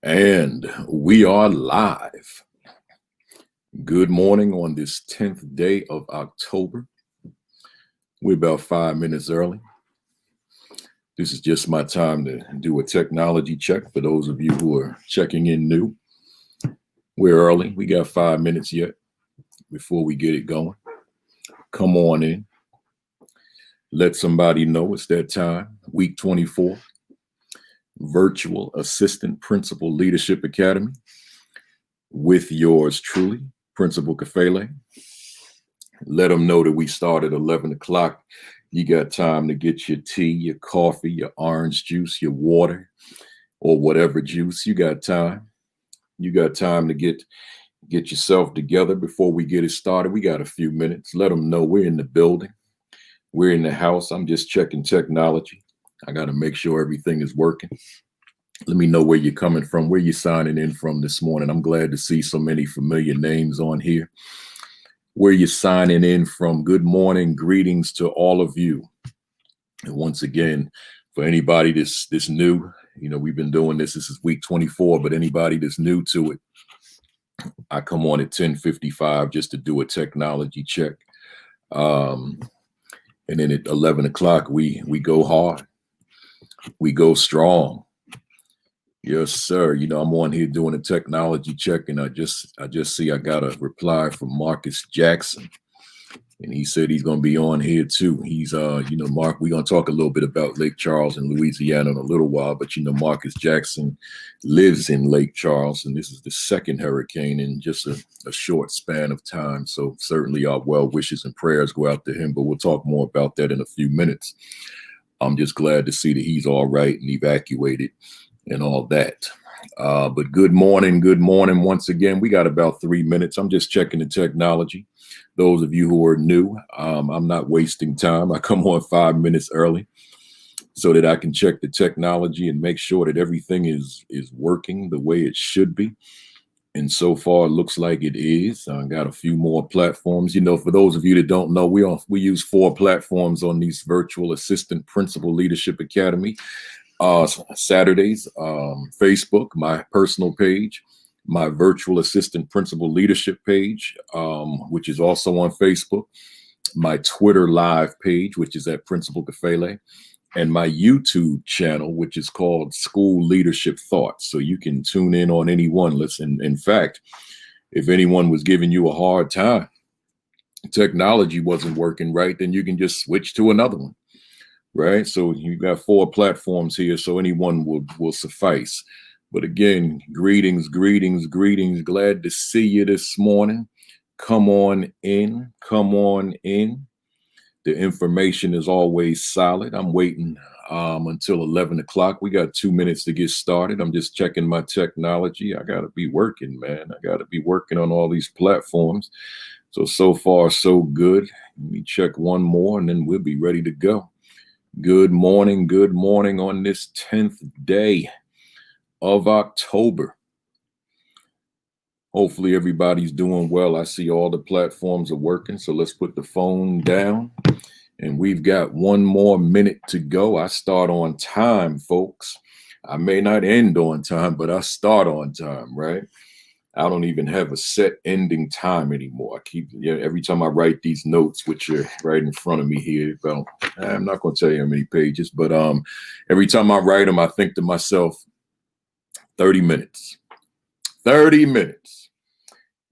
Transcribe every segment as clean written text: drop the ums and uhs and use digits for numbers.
And we are live. Good morning on this 10th day of October. We're about 5 minutes early. This is just my time to do a technology check for those of you who are checking in new. We're early. We got 5 minutes yet before we get it going. Come on in. Let somebody know it's that time. Week 24. Virtual Assistant Principal Leadership Academy with yours truly, Principal Kafele. Let them know that we start at 11 o'clock. You got time to get your tea, your coffee, your orange juice, your water, or whatever juice. You got time. You got time to get yourself together before we get it started. We got a few minutes. Let them know we're in the building. We're in the house. I'm just checking technology. I got to make sure everything is working. Let me know where you're coming from, where you're signing in from this morning. I'm glad to see so many familiar names on here. Where you're signing in from, good morning, greetings to all of you. And once again, for anybody that's new, we've been doing this. This is week 24, but anybody that's new to it, I come on at 10:55 just to do a technology check. And then at 11 o'clock, we go hard. We go strong. Yes, sir. I'm on here doing a technology check, and I just see I got a reply from Marcus Jackson, and he said he's going to be on here too. He's, Mark, we're going to talk a little bit about Lake Charles in Louisiana in a little while, but Marcus Jackson lives in Lake Charles, and this is the second hurricane in just a short span of time. So certainly our well wishes and prayers go out to him, but we'll talk more about that in a few minutes. I'm just glad to see that he's all right and evacuated and all that. But good morning once again. We got about 3 minutes. I'm just checking the technology. Those of you who are new, I'm not wasting time. I come on 5 minutes early so that I can check the technology and make sure that everything is working the way it should be. And so far, it looks like it is. I got a few more platforms. For those of you that don't know, we use 4 platforms on these Virtual Assistant Principal Leadership Academy. Saturdays, Facebook, my personal page, my Virtual Assistant Principal Leadership page, which is also on Facebook, my Twitter live page, which is at Principal Kafele, and my YouTube channel, which is called School Leadership Thoughts. So you can tune in on any one. Listen, in fact, if anyone was giving you a hard time, technology wasn't working right, then you can just switch to another one. Right. So you got 4 platforms here, so anyone will suffice. But again, greetings. Glad to see you this morning. Come on in. The information is always solid. I'm waiting until 11 o'clock. We got 2 minutes to get started. I'm just checking my technology. I got to be working, man. I got to be working on all these platforms. So far, so good. Let me check one more, and then we'll be ready to go. Good morning on this 10th day of October. Hopefully everybody's doing well. I see all the platforms are working, so let's put the phone down. And we've got 1 more minute to go. I start on time, folks. I may not end on time, but I start on time, right? I don't even have a set ending time anymore. Every time I write these notes, which are right in front of me here, well, I'm not going to tell you how many pages, but every time I write them, I think to myself, 30 minutes.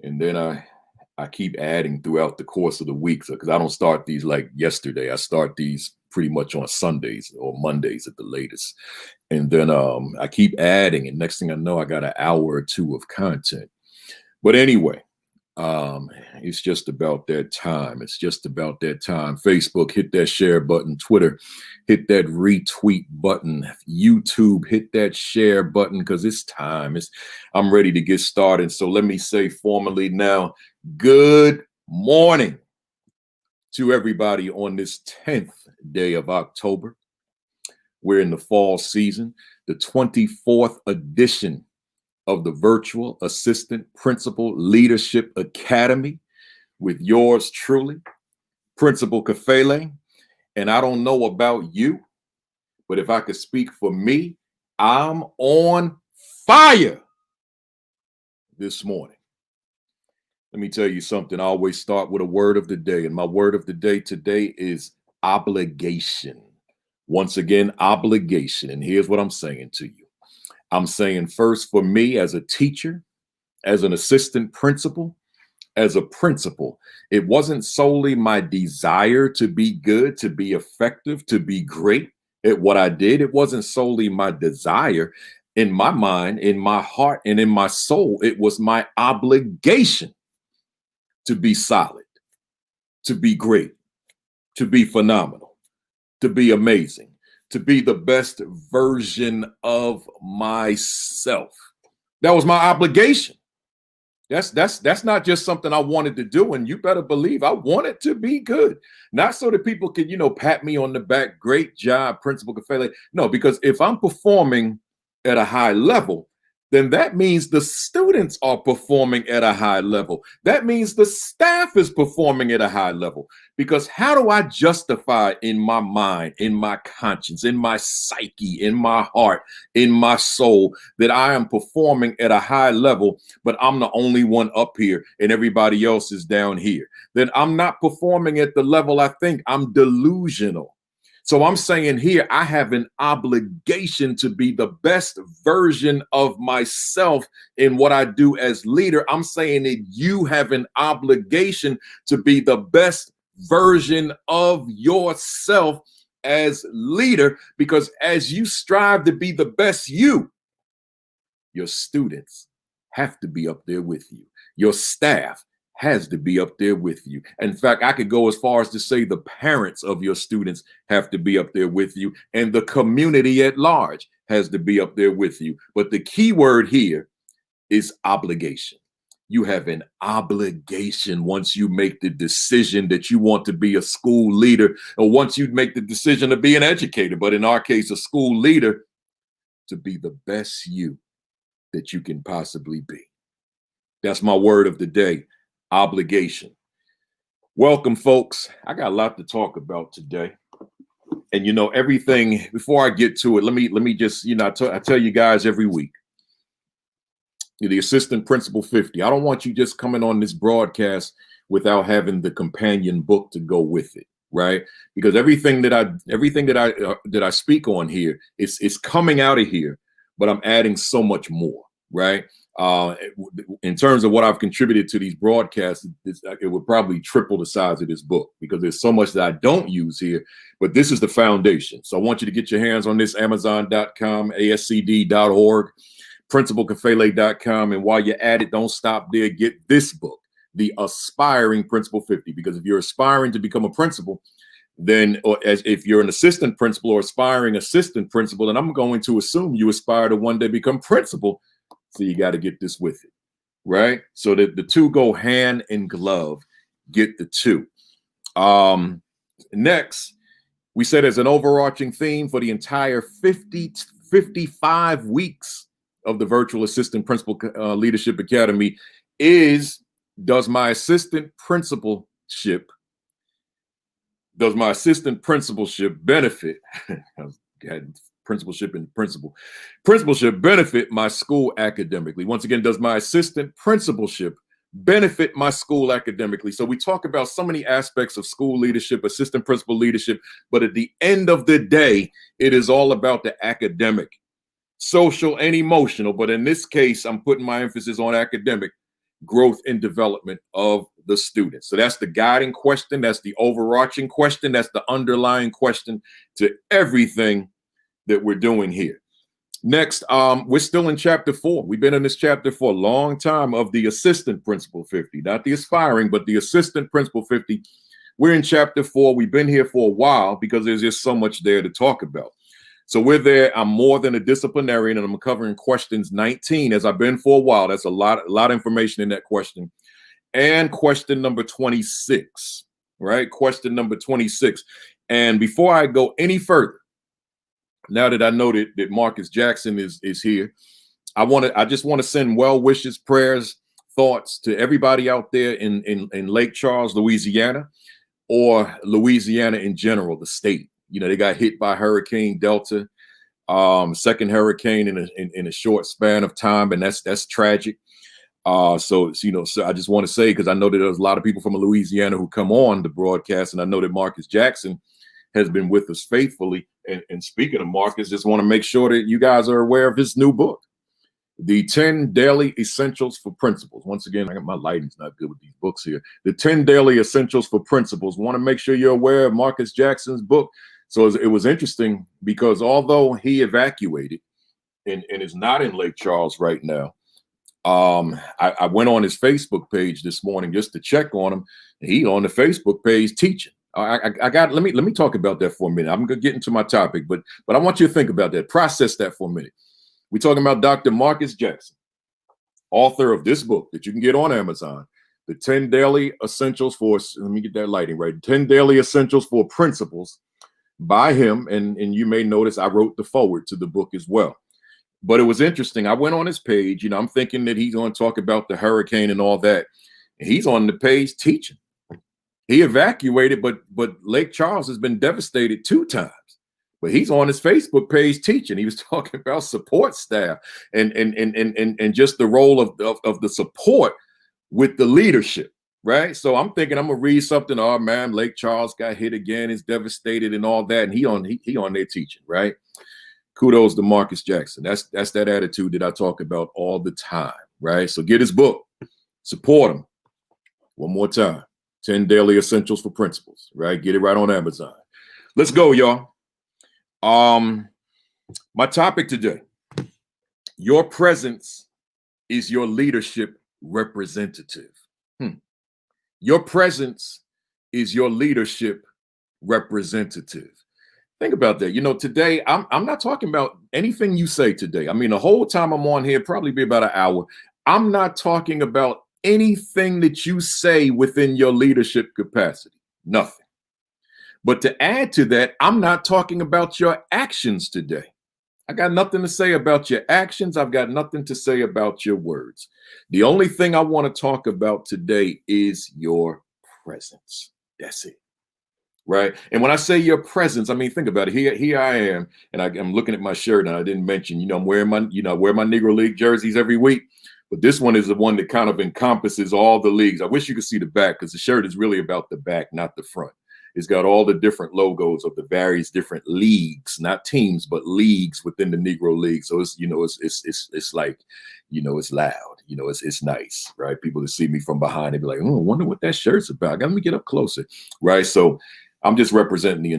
And then I keep adding throughout the course of the week, because I don't start these like yesterday. I start these pretty much on Sundays or Mondays at the latest. And then I keep adding, and next thing I know, I got an hour or 2 of content. But anyway, it's just about that time. Facebook, hit that share button. Twitter, hit that retweet button. YouTube, hit that share button, because it's time. I'm ready to get started. So let me say formally now, good morning to everybody on this 10th day of October. We're in the fall season, the 24th edition of the Virtual Assistant Principal Leadership Academy with yours truly, Principal Kafele. And I don't know about you, but if I could speak for me, I'm on fire this morning. Let me tell you something. I always start with a word of the day, and my word of the day today is obligation. Once again, obligation. And here's what I'm saying to you. I'm saying first, for me as a teacher, as an assistant principal, as a principal, it wasn't solely my desire to be good, to be effective, to be great at what I did. It wasn't solely my desire. In my mind, in my heart, and in my soul, it was my obligation to be solid, to be great, to be phenomenal, to be amazing, to be the best version of myself. That was my obligation. That's not just something I wanted to do, and you better believe I wanted to be good. Not so that people can, pat me on the back. Great job, Principal Kafele. No, because if I'm performing at a high level, then that means the students are performing at a high level. That means the staff is performing at a high level. Because how do I justify in my mind, in my conscience, in my psyche, in my heart, in my soul, that I am performing at a high level, but I'm the only one up here and everybody else is down here? Then I'm not performing at the level I think. I'm delusional. So I'm saying here, I have an obligation to be the best version of myself in what I do as leader. I'm saying that you have an obligation to be the best version of yourself as leader, because as you strive to be the best you, your students have to be up there with you. Your staff has to be up there with you. In fact, I could go as far as to say the parents of your students have to be up there with you, and the community at large has to be up there with you. But the key word here is obligation. You have an obligation once you make the decision that you want to be a school leader, or once you make the decision to be an educator, but in our case, a school leader, to be the best you that you can possibly be. That's my word of the day. Obligation. Welcome, folks. I got a lot to talk about today. And everything, before I get to it, let me just, I tell you guys every week, the assistant principal 50. I don't want you just coming on this broadcast without having the companion book to go with it, right? Because everything that I speak on here, it's coming out of here, but I'm adding so much more, right? In terms of what I've contributed to these broadcasts, it would probably triple the size of this book, because there's so much that I don't use here, but this is the foundation. So I want you to get your hands on this, Amazon.com, ASCD.org, principalkafele.com. And while you're at it, don't stop there. Get this book, The Aspiring Principal 50, because if you're aspiring to become a principal, then, or as if you're an assistant principal or aspiring assistant principal, and I'm going to assume you aspire to one day become principal. So you got to get this with it, right? So that the two go hand in glove. Get the two. Next, we said as an overarching theme for the entire 55 weeks of the Virtual Assistant Principal Leadership Academy is, does my assistant principalship benefit? Principalship and principalship benefit my school academically? Once again, does my assistant principalship benefit my school academically? So we talk about so many aspects of school leadership, assistant principal leadership, but at the end of the day, it is all about the academic, social, and emotional. But in this case, I'm putting my emphasis on academic growth and development of the students. So that's the guiding question. That's the overarching question. That's the underlying question to everything that we're doing here. Next, we're still in chapter 4. We've been in this chapter for a long time of the assistant principal 50, not the aspiring, but the assistant principal 50. We're in chapter 4. We've been here for a while because there's just so much there to talk about. So we're there. I'm more than a disciplinarian, and I'm covering questions 19 as I've been for a while. That's a lot of information in that question. And question number 26, right? Question number 26. And before I go any further, now that I know that Marcus Jackson is here, I just want to send well wishes, prayers, thoughts to everybody out there in Lake Charles, Louisiana, or Louisiana in general, the state. They got hit by Hurricane Delta, second hurricane in a short span of time, and that's tragic. So I just want to say, because I know that there's a lot of people from Louisiana who come on the broadcast, and I know that Marcus Jackson has been with us faithfully. And speaking of Marcus, just want to make sure that you guys are aware of his new book, The 10 Daily Essentials for Principals. Once again, my lighting's not good with these books here. The 10 Daily Essentials for Principals. Want to make sure you're aware of Marcus Jackson's book. So it was interesting because although he evacuated and is not in Lake Charles right now, I went on his Facebook page this morning just to check on him. He on the Facebook page teaching. Let me talk about that for a minute. I'm gonna get into my topic, but I want you to think about that, process that for a minute. We're talking about Dr. Marcus Jackson, author of this book that you can get on Amazon, The 10 Daily Essentials for, let me get that lighting right, 10 Daily Essentials for Principals by him. And you may notice I wrote the foreword to the book as well. But it was interesting. I went on his page, I'm thinking that he's going to talk about the hurricane and all that. And he's on the page teaching. He evacuated, but Lake Charles has been devastated 2 times. But he's on his Facebook page teaching. He was talking about support staff and just the role of the support with the leadership, right? So I'm thinking I'm gonna read something. Oh man, Lake Charles got hit again, is devastated and all that, and he on there teaching, right? Kudos to Marcus Jackson. That's that attitude that I talk about all the time, right? So get his book, support him. One more time, 10 Daily Essentials for Principals, right? Get it right on Amazon. Let's go, y'all. My topic today: your presence is your leadership representative. Your presence is your leadership representative. Think about that. Today, I'm not talking about anything you say today. I mean, the whole time I'm on here, probably be about an hour. I'm not talking about anything that you say within your leadership capacity. Nothing. But to add to that, I'm not talking about your actions today. I got nothing to say about your actions. I've got nothing to say about your words. The only thing I want to talk about today is your presence. That's it. Right. And when I say your presence, I mean, think about it. Here I am, and I'm looking at my shirt, and I didn't mention, I'm wearing my, wear my Negro League jerseys every week. But this one is the one that kind of encompasses all the leagues. I wish you could see the back, because the shirt is really about the back, not the front. It's got all the different logos of the various different leagues, not teams, but leagues within the Negro League. So it's, it's like, it's loud, it's nice, right? People that see me from behind, they be like, oh, I wonder what that shirt's about. Let me get up closer, right? So I'm just representing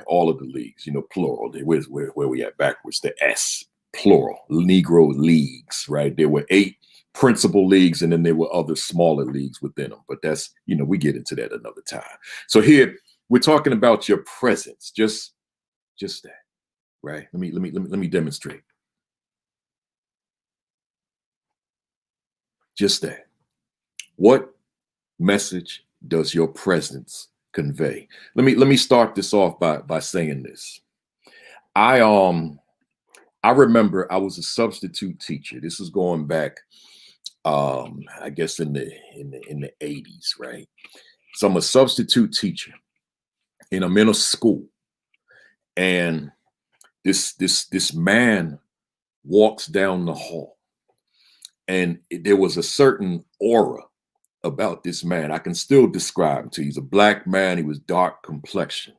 all of the leagues, plural. Where we at backwards, the S, plural, Negro leagues, right? There were 8 principal leagues, and then there were other smaller leagues within them. But that's, we get into that another time. So here we're talking about your presence, just that, right? Let me demonstrate. Just that. What message does your presence convey? Let me start this off by saying this. I remember I was a substitute teacher. This is going back, I guess in the 80s, right? So I'm a substitute teacher, and I'm in a school, and this man walks down the hall, and there was a certain aura about this man. I can still describe him to you. He's a black man. He was dark complexion,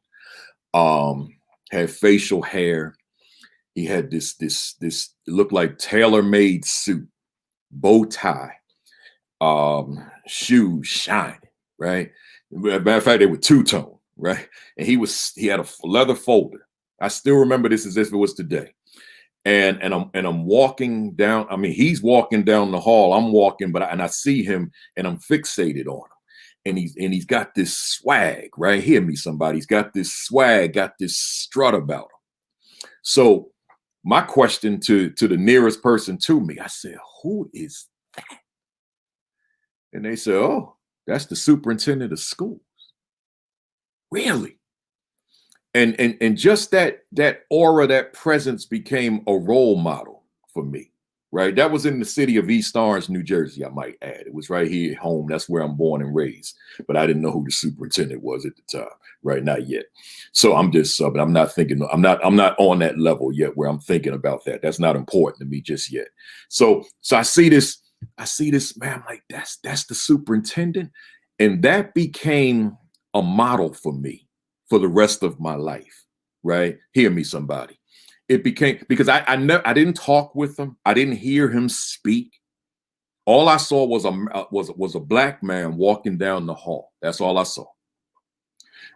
had facial hair. He had this it looked like tailor-made suit, bow tie, shoes shining, right? Matter of fact, they were two-tone, right? And he had a leather folder. I still remember this as if it was today. And I'm walking down. I mean, he's walking down the hall. I'm walking, but I see him, and I'm fixated on him. And he's got this swag, right? Hear me, somebody. He's got this swag, got this strut about him. So my question to the nearest person to me, I said, who is that? And they said, oh, that's the superintendent of schools. Really? And just that aura, that presence became a role model for me, right? That was in the city of East Orange, New Jersey, I might add. It was right here at home. That's where I'm born and raised. But I didn't know who the superintendent was at the time, right? Not yet. So I'm just subbing. I'm not thinking, I'm not on that level yet where I'm thinking about that. That's not important to me just yet. So I see this I see this man, I'm like, that's the superintendent. And that became a model for me for the rest of my life, right? Hear me, somebody. It became, because I didn't talk with him. I didn't hear him speak. All I saw was a black man walking down the hall. That's all I saw.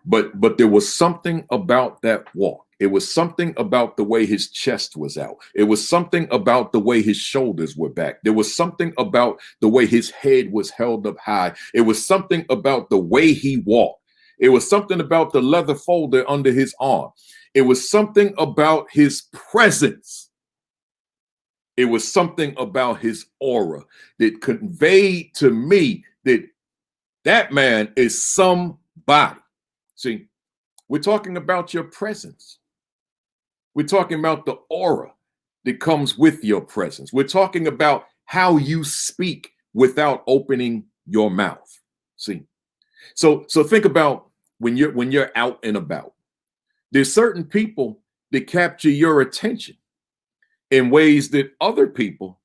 But there was something about that walk. It was something about the way his chest was out. It was something about the way his shoulders were back. There was something about the way his head was held up high. It was something about the way he walked. It was something about the leather folder under his arm. It was something about his presence. It was something about his aura that conveyed to me that man is somebody. See, we're talking about your presence. We're talking about the aura that comes with your presence. We're talking about how you speak without opening your mouth. See, so think about when you're out and about. There's certain people that capture your attention in ways that other people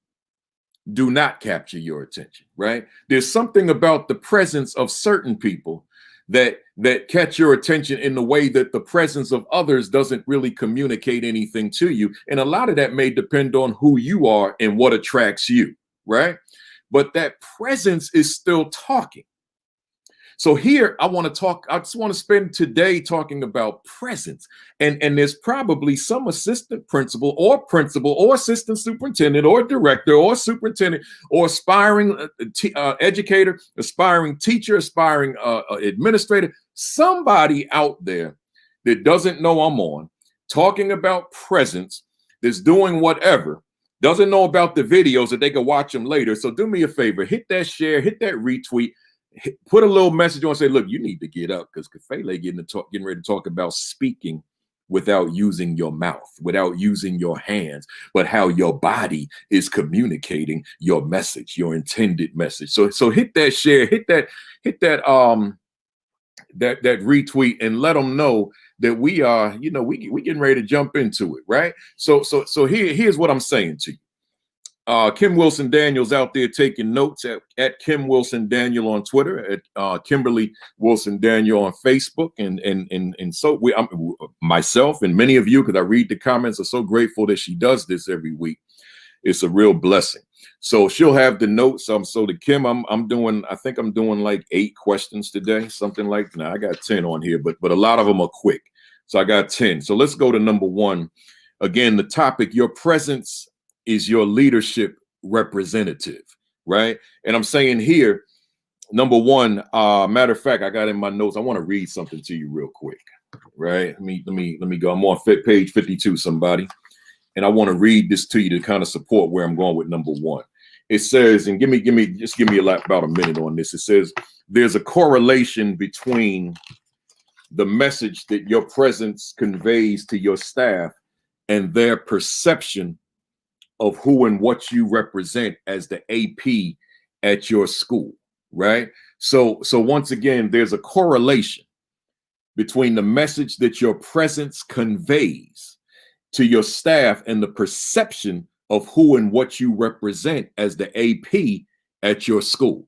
do not capture your attention, right? There's something about the presence of certain people that catch your attention in the way that the presence of others doesn't really communicate anything to you. And a lot of that may depend on who you are and what attracts you, right? But that presence is still talking. So here I just want to spend today talking about presence. And there's probably some assistant principal or assistant superintendent or director or superintendent or aspiring educator, aspiring teacher, aspiring administrator, somebody out there that doesn't know I'm on, talking about presence, that's doing whatever, doesn't know about the videos that they can watch them later. So do me a favor, hit that share, hit that retweet, put a little message on, say, look, you need to get up, because Kafele getting ready to talk about speaking without using your mouth, without using your hands, but how your body is communicating your message, your intended message. So hit that share, hit that retweet, and let them know that we are, we getting ready to jump into it, right? So here's what I'm saying to you. Kim Wilson Daniels out there taking notes at Kim Wilson Daniel on Twitter, at Kimberly Wilson Daniel on Facebook, and so myself and many of you, because I read the comments, are so grateful that she does this every week. It's a real blessing. So she'll have the notes. So to Kim, I think I'm doing like 8 questions today, something like that. Now I got 10 on here, but a lot of them are quick. So I got 10. So let's go to number 1. Again, the topic: your presence is your leadership representative, right? And I'm saying here, number 1, matter of fact, I got in my notes, I want to read something to you real quick, right? Let me go. I'm on page 52, somebody. And I want to read this to you to kind of support where I'm going with number 1. It says, and give me about a minute on this. It says, there's a correlation between the message that your presence conveys to your staff and their perception of who and what you represent as the AP at your school, right? So once again, there's a correlation between the message that your presence conveys to your staff and the perception of who and what you represent as the AP at your school.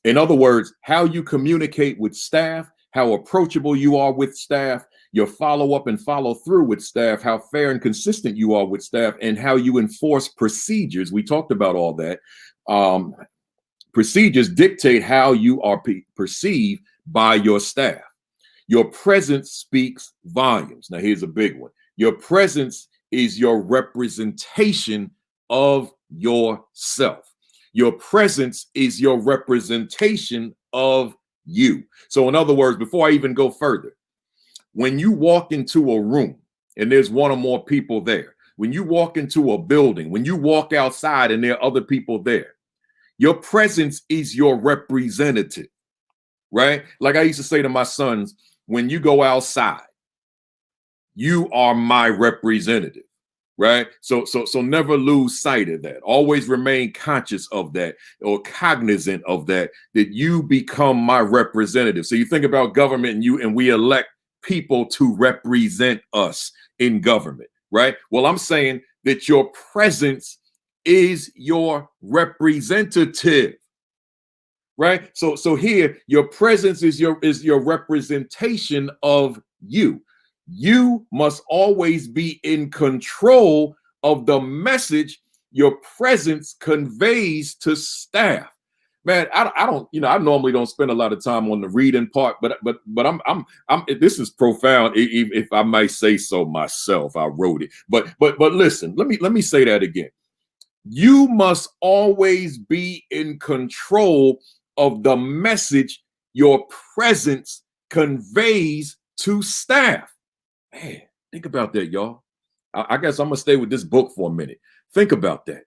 In other words, how you communicate with staff, how approachable you are with staff, your follow-up and follow-through with staff, how fair and consistent you are with staff, and how you enforce procedures. We talked about all that. Procedures dictate how you are perceived by your staff. Your presence speaks volumes. Now, here's a big one. Your presence is your representation of yourself. Your presence is your representation of you. So in other words, before I even go further, when you walk into a room and there's one or more people there, when you walk into a building, when you walk outside and there are other people there, your presence is your representative, right? Like I used to say to my sons, when you go outside, you are my representative, right? So never lose sight of that. Always remain conscious of that, or cognizant of that you become my representative. So you think about government, and we elect people to represent us in government, right? Well, I'm saying that your presence is your representative. Right? So here, your presence is your representation of you. You must always be in control of the message your presence conveys to staff. Man, I don't, I normally don't spend a lot of time on the reading part, but I'm this is profound, if I might say so myself. I wrote it. But listen, let me say that again. You must always be in control of the message your presence conveys to staff. Man, think about that, y'all. I guess I'm gonna stay with this book for a minute. Think about that.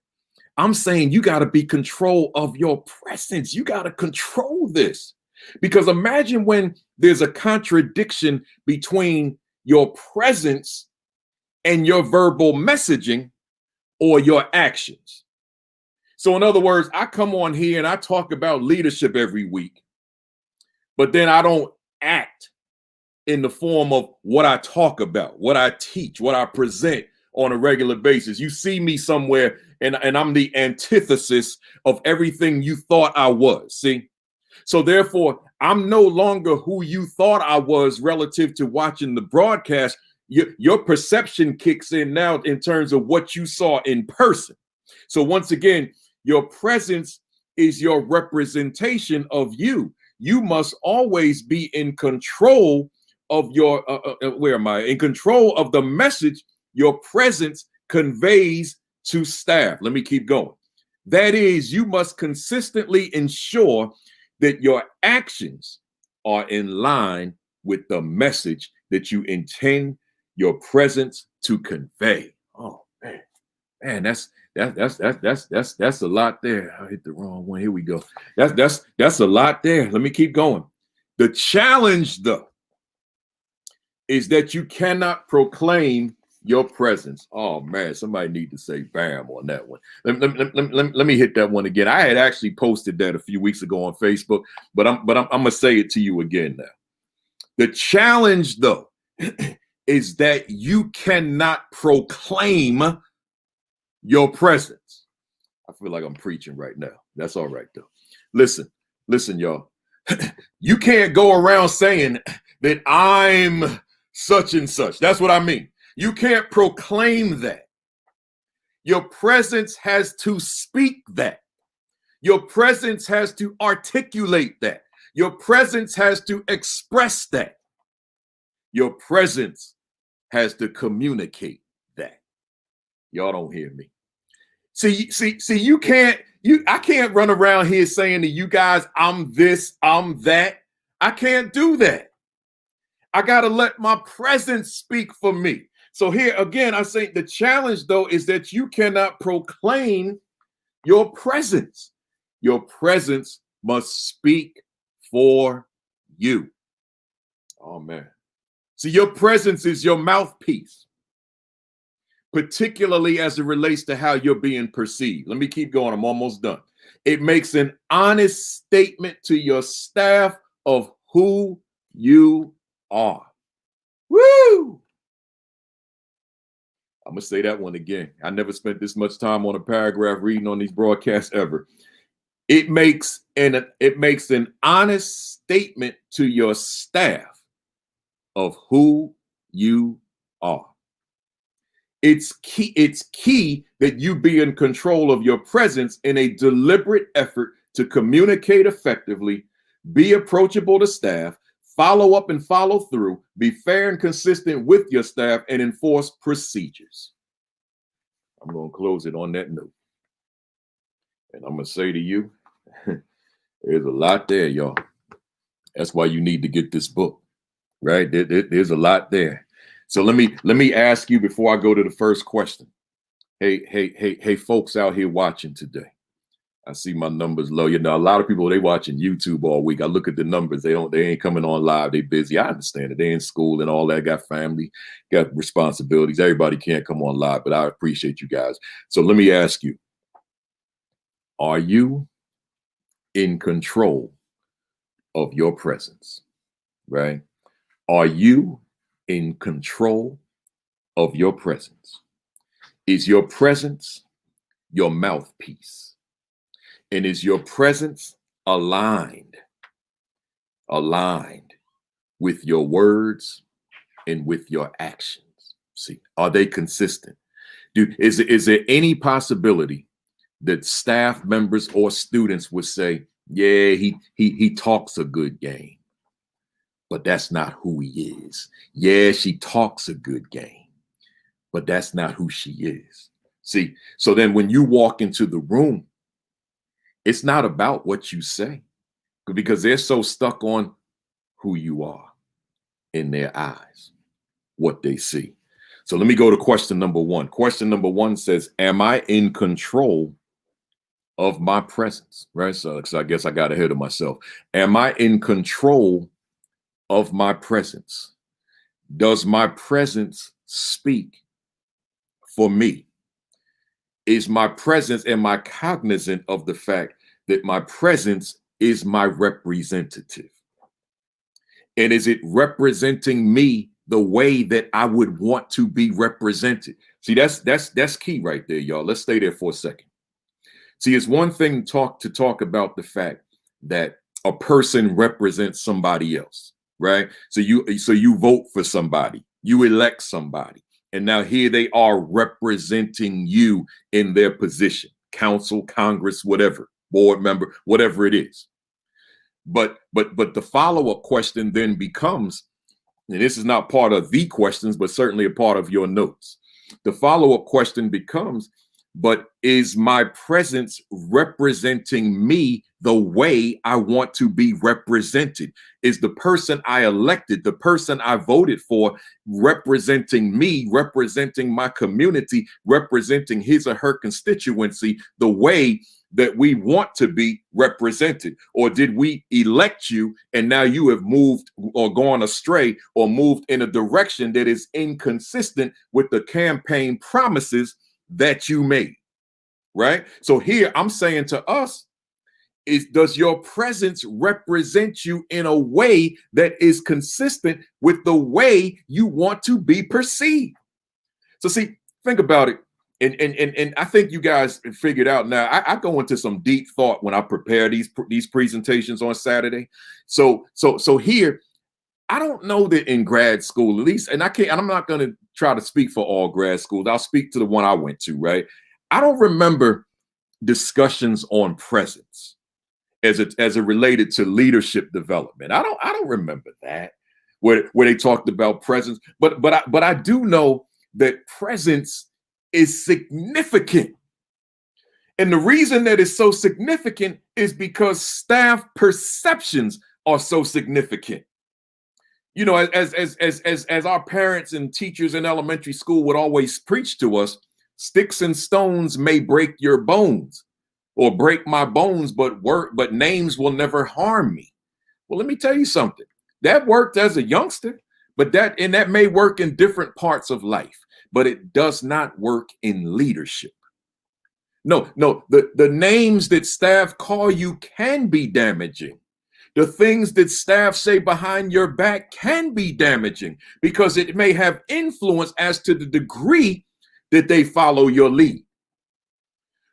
I'm saying you got to be control of your presence. You got to control this, because imagine when there's a contradiction between your presence and your verbal messaging or your actions. So in other words, I come on here and I talk about leadership every week, but then I don't act in the form of what I talk about, what I teach, what I present on a regular basis. You see me somewhere and I'm the antithesis of everything you thought I was. See? So therefore, I'm no longer who you thought I was relative to watching the broadcast. Your perception kicks in now in terms of what you saw in person. So once again, your presence is your representation of you. You must always be in control of your, where am I? In control of the message your presence conveys to staff. Let me keep going. That is, you must consistently ensure that your actions are in line with the message that you intend your presence to convey. Oh man, that's a lot there. I hit the wrong one. Here we go. That's a lot there. Let me keep going. The challenge, though, is that you cannot proclaim your presence. Oh man, somebody need to say bam on that one. Let me hit that one again. I had actually posted that a few weeks ago on Facebook, but I'm gonna say it to you again now. The challenge, though, is that you cannot proclaim your presence. I feel like I'm preaching right now. That's all right, though. Listen, y'all. You can't go around saying that I'm such and such. That's what I mean. You can't proclaim that. Your presence has to speak that. Your presence has to articulate that. Your presence has to express that. Your presence has to communicate that. Y'all don't hear me. See, I can't run around here saying to you guys, I'm this, I'm that. I can't do that. I got to let my presence speak for me. So here again, I say the challenge, though, is that you cannot proclaim your presence. Your presence must speak for you. Oh, man. See, your presence is your mouthpiece, particularly as it relates to how you're being perceived. Let me keep going. I'm almost done. It makes an honest statement to your staff of who you are. Woo! I'm going to say that one again. I never spent this much time on a paragraph reading on these broadcasts ever. It makes an honest statement to your staff of who you are. It's key that you be in control of your presence in a deliberate effort to communicate effectively, be approachable to staff, follow up and follow through, be fair and consistent with your staff, and enforce procedures. I'm going to close it on that note. And I'm going to say to you, there's a lot there, y'all. That's why you need to get this book, right? There's a lot there. So let me ask you before I go to the first question. Hey, folks out here watching today. I see my numbers low. You know, a lot of people, they watching YouTube all week. I look at the numbers. They ain't coming on live. They busy. I understand it. They in school and all that. Got family, got responsibilities. Everybody can't come on live, but I appreciate you guys. So let me ask you, are you in control of your presence, right? Are you in control of your presence? Is your presence your mouthpiece? And is your presence aligned with your words and with your actions? See, are they consistent? Is there any possibility that staff members or students would say, yeah, he talks a good game, but that's not who he is. Yeah, she talks a good game, but that's not who she is. See, so then when you walk into the room, it's not about what you say, because they're so stuck on who you are in their eyes, what they see. So let me go to question number one. Question number one says, am I in control of my presence? Right? So I guess I got ahead of myself. Am I in control of my presence? Does my presence speak for me? Is my presence, am I cognizant of the fact that my presence is my representative? And is it representing me the way that I would want to be represented? See, that's key right there, y'all. Let's stay there for a second. See, it's one thing to talk about the fact that a person represents somebody else, right? So you vote for somebody, you elect somebody, and now here they are representing you in their position, council, Congress, whatever, board member, whatever it is. But the follow-up question then becomes, and this is not part of the questions, but certainly a part of your notes. The follow-up question becomes, but is my presence representing me the way I want to be represented? Is the person I elected, the person I voted for, representing me, representing my community, representing his or her constituency the way that we want to be represented? Or did we elect you and now you have moved or gone astray or moved in a direction that is inconsistent with the campaign promises that you made? Right? So here I'm saying to us, does your presence represent you in a way that is consistent with the way you want to be perceived? So see, think about it. And I think you guys figured out now. I go into some deep thought when I prepare these presentations on Saturday. So here, I don't know that in grad school, at least, and I'm not going to try to speak for all grad schools. I'll speak to the one I went to, right? I don't remember discussions on presence as it related to leadership development. I don't remember that where they talked about presence, but I do know that presence is significant. And the reason that it's so significant is because staff perceptions are so significant. You know, as our parents and teachers in elementary school would always preach to us, sticks and stones may break your bones or break my bones, but names will never harm me. Well, let me tell you something. That worked as a youngster, but that may work in different parts of life, but it does not work in leadership. No, the names that staff call you can be damaging. The things that staff say behind your back can be damaging because it may have influence as to the degree that they follow your lead.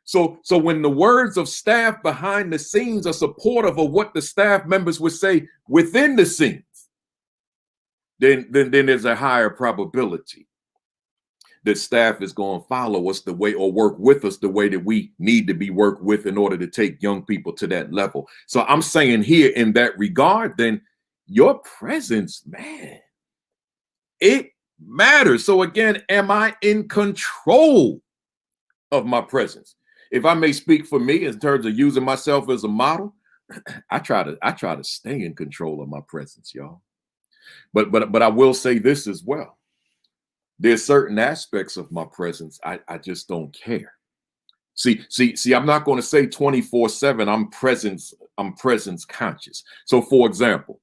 So when the words of staff behind the scenes are supportive of what the staff members would say within the scenes, then there's a higher probability that staff is going to follow us the way or work with us the way that we need to be worked with in order to take young people to that level. So I'm saying here in that regard, then your presence, man, it matters. So again, am I in control of my presence? If I may speak for me in terms of using myself as a model, I try to stay in control of my presence, y'all. But I will say this as well. There's certain aspects of my presence I just don't care. See, I'm not going to say 24/7 I'm presence conscious. So for example,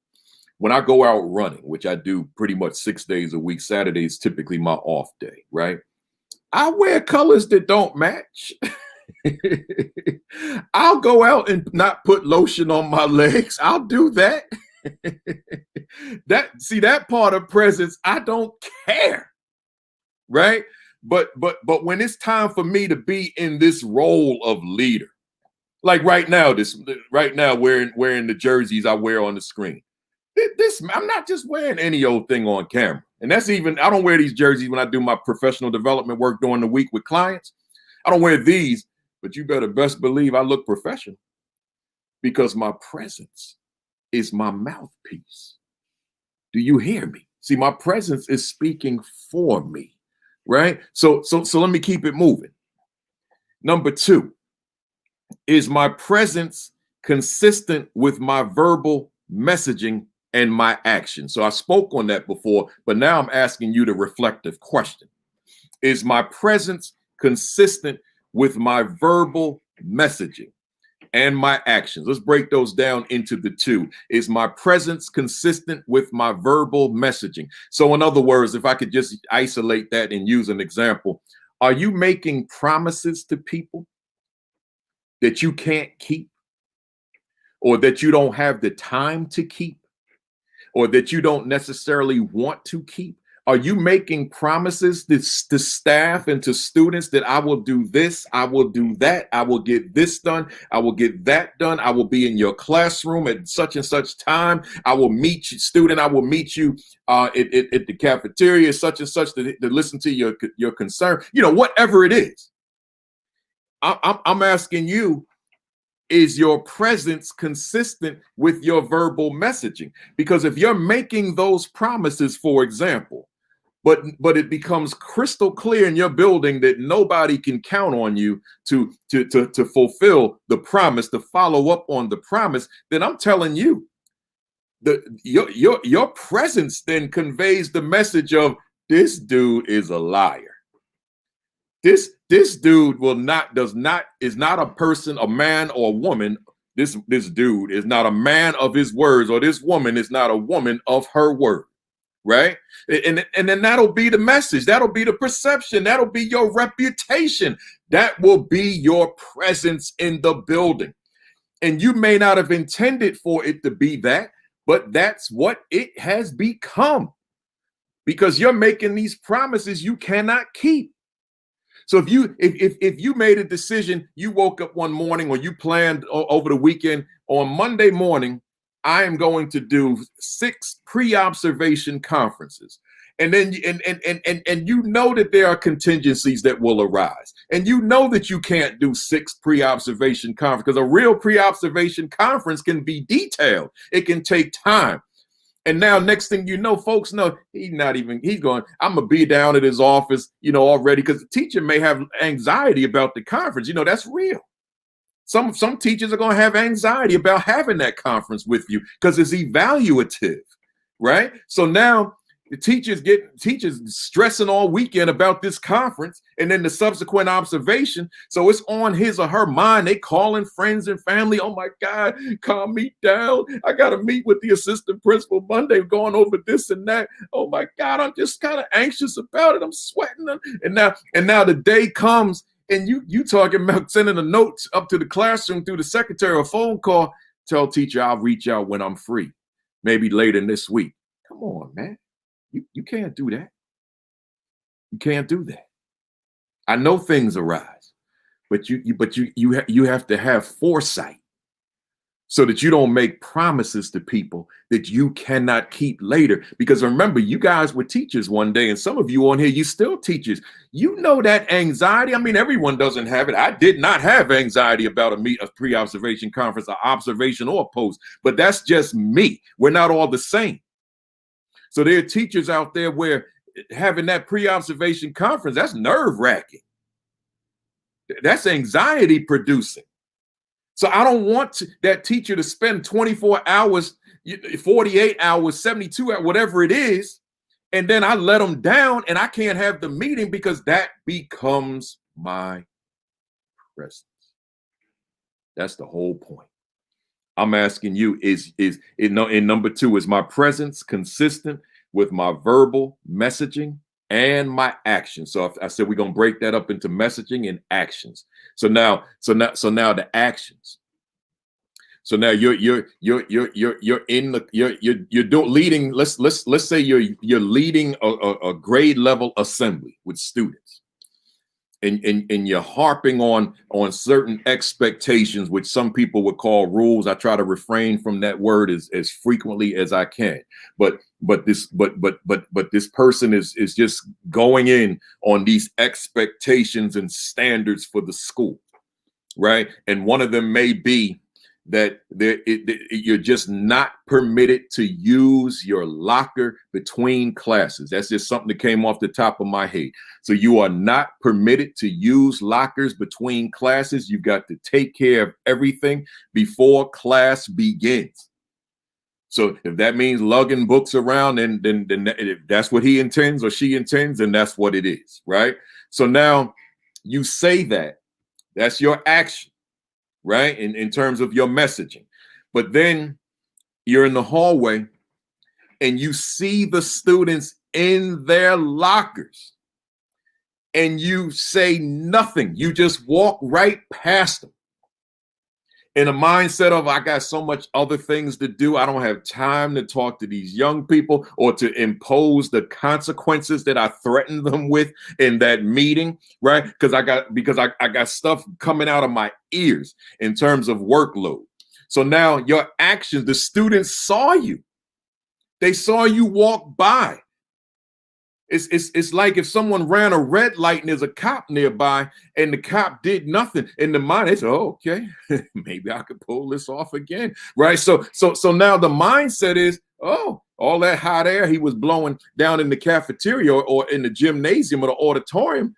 when I go out running, which I do pretty much 6 days a week, Saturday is typically my off day, right? I wear colors that don't match. I'll go out and not put lotion on my legs. I'll do that. That part of presence, I don't care. Right? But when it's time for me to be in this role of leader, like right now, wearing the jerseys I wear on the screen. This I'm not just wearing any old thing on camera. And that's even, I don't wear these jerseys when I do my professional development work during the week with clients. I don't wear these, but you better best believe I look professional because my presence is my mouthpiece. Do you hear me? See, my presence is speaking for me, right? So let me keep it moving. Number 2, is my presence consistent with my verbal messaging and my action? So I spoke on that before, but now I'm asking you the reflective question. Is my presence consistent with my verbal messaging and my actions? Let's break those down into the 2. Is my presence consistent with my verbal messaging? So in other words, if I could just isolate that and use an example, are you making promises to people that you can't keep, or that you don't have the time to keep, or that you don't necessarily want to keep? Are you making promises to staff and to students that I will do this, I will do that, I will get this done, I will get that done, I will be in your classroom at such and such time, I will meet you, student, I will meet you at the cafeteria, such and such, to listen to your concern, whatever it is. I'm asking you, is your presence consistent with your verbal messaging? Because if you're making those promises, for example, but it becomes crystal clear in your building that nobody can count on you to fulfill the promise, to follow up on the promise, then I'm telling you, your presence then conveys the message of, this dude is a liar. This dude is not a person, a man or a woman. This dude is not a man of his words, or this woman is not a woman of her word, right? And then that'll be the message. That'll be the perception. That'll be your reputation. That will be your presence in the building. And you may not have intended for it to be that, but that's what it has become, because you're making these promises you cannot keep. So if you made a decision, you woke up one morning, or you planned over the weekend, on Monday morning, I am going to do 6 pre-observation conferences. And then and you know that there are contingencies that will arise. And you know that you can't do 6 pre-observation conferences, because a real pre-observation conference can be detailed. It can take time. And now, next thing you know, folks know he's going, I'm going to be down at his office, already, because the teacher may have anxiety about the conference. That's real. Some teachers are going to have anxiety about having that conference with you because it's evaluative, right? So now the teachers stressing all weekend about this conference and then the subsequent observation. So it's on his or her mind. They calling friends and family. Oh my God, calm me down. I got to meet with the assistant principal Monday, going over this and that. Oh my God, I'm just kind of anxious about it. I'm sweating. And now the day comes, and you talking about sending a note up to the classroom through the secretary or phone call. Tell teacher I'll reach out when I'm free, maybe later this week. Come on, man. You can't do that. You can't do that. I know things arise, but you have to have foresight so that you don't make promises to people that you cannot keep later. Because remember, you guys were teachers one day, and some of you on here, you still teachers. You know that anxiety. I mean, everyone doesn't have it. I did not have anxiety about a pre-observation conference, an observation, or a post, but that's just me. We're not all the same. So there are teachers out there where having that pre-observation conference, that's nerve-wracking. That's anxiety producing. So I don't want that teacher to spend 24 hours, 48 hours, 72 hours, whatever it is, and then I let them down and I can't have the meeting because that becomes my presence. That's the whole point. I'm asking you, is in number 2, is my presence consistent with my verbal messaging and my actions? So I said we're gonna break that up into messaging and actions. So now the actions. So now you're leading. Let's say you're leading a grade level assembly with students. and you're harping on certain expectations, which some people would call rules. I try to refrain from that word as frequently as I can. But this person is just going in on these expectations and standards for the school, right? And one of them may be that you're just not permitted to use your locker between classes. That's just something that came off the top of my head. So you are not permitted to use lockers between classes. You've got to take care of everything before class begins. So if that means lugging books around, then if that's what he intends or she intends, then that's what it is, right? So now you say that. That's your action, right? In terms of your messaging. But then you're in the hallway and you see the students in their lockers and you say nothing. You just walk right past them. In a mindset of, I got so much other things to do. I don't have time to talk to these young people or to impose the consequences that I threatened them with in that meeting, right? Because I got stuff coming out of my ears in terms of workload. So now your actions, the students saw you. They saw you walk by. It's like if someone ran a red light and there's a cop nearby and the cop did nothing. In the mind, they say, oh, okay, maybe I could pull this off again, right? So now the mindset is, oh, all that hot air he was blowing down in the cafeteria or in the gymnasium or the auditorium,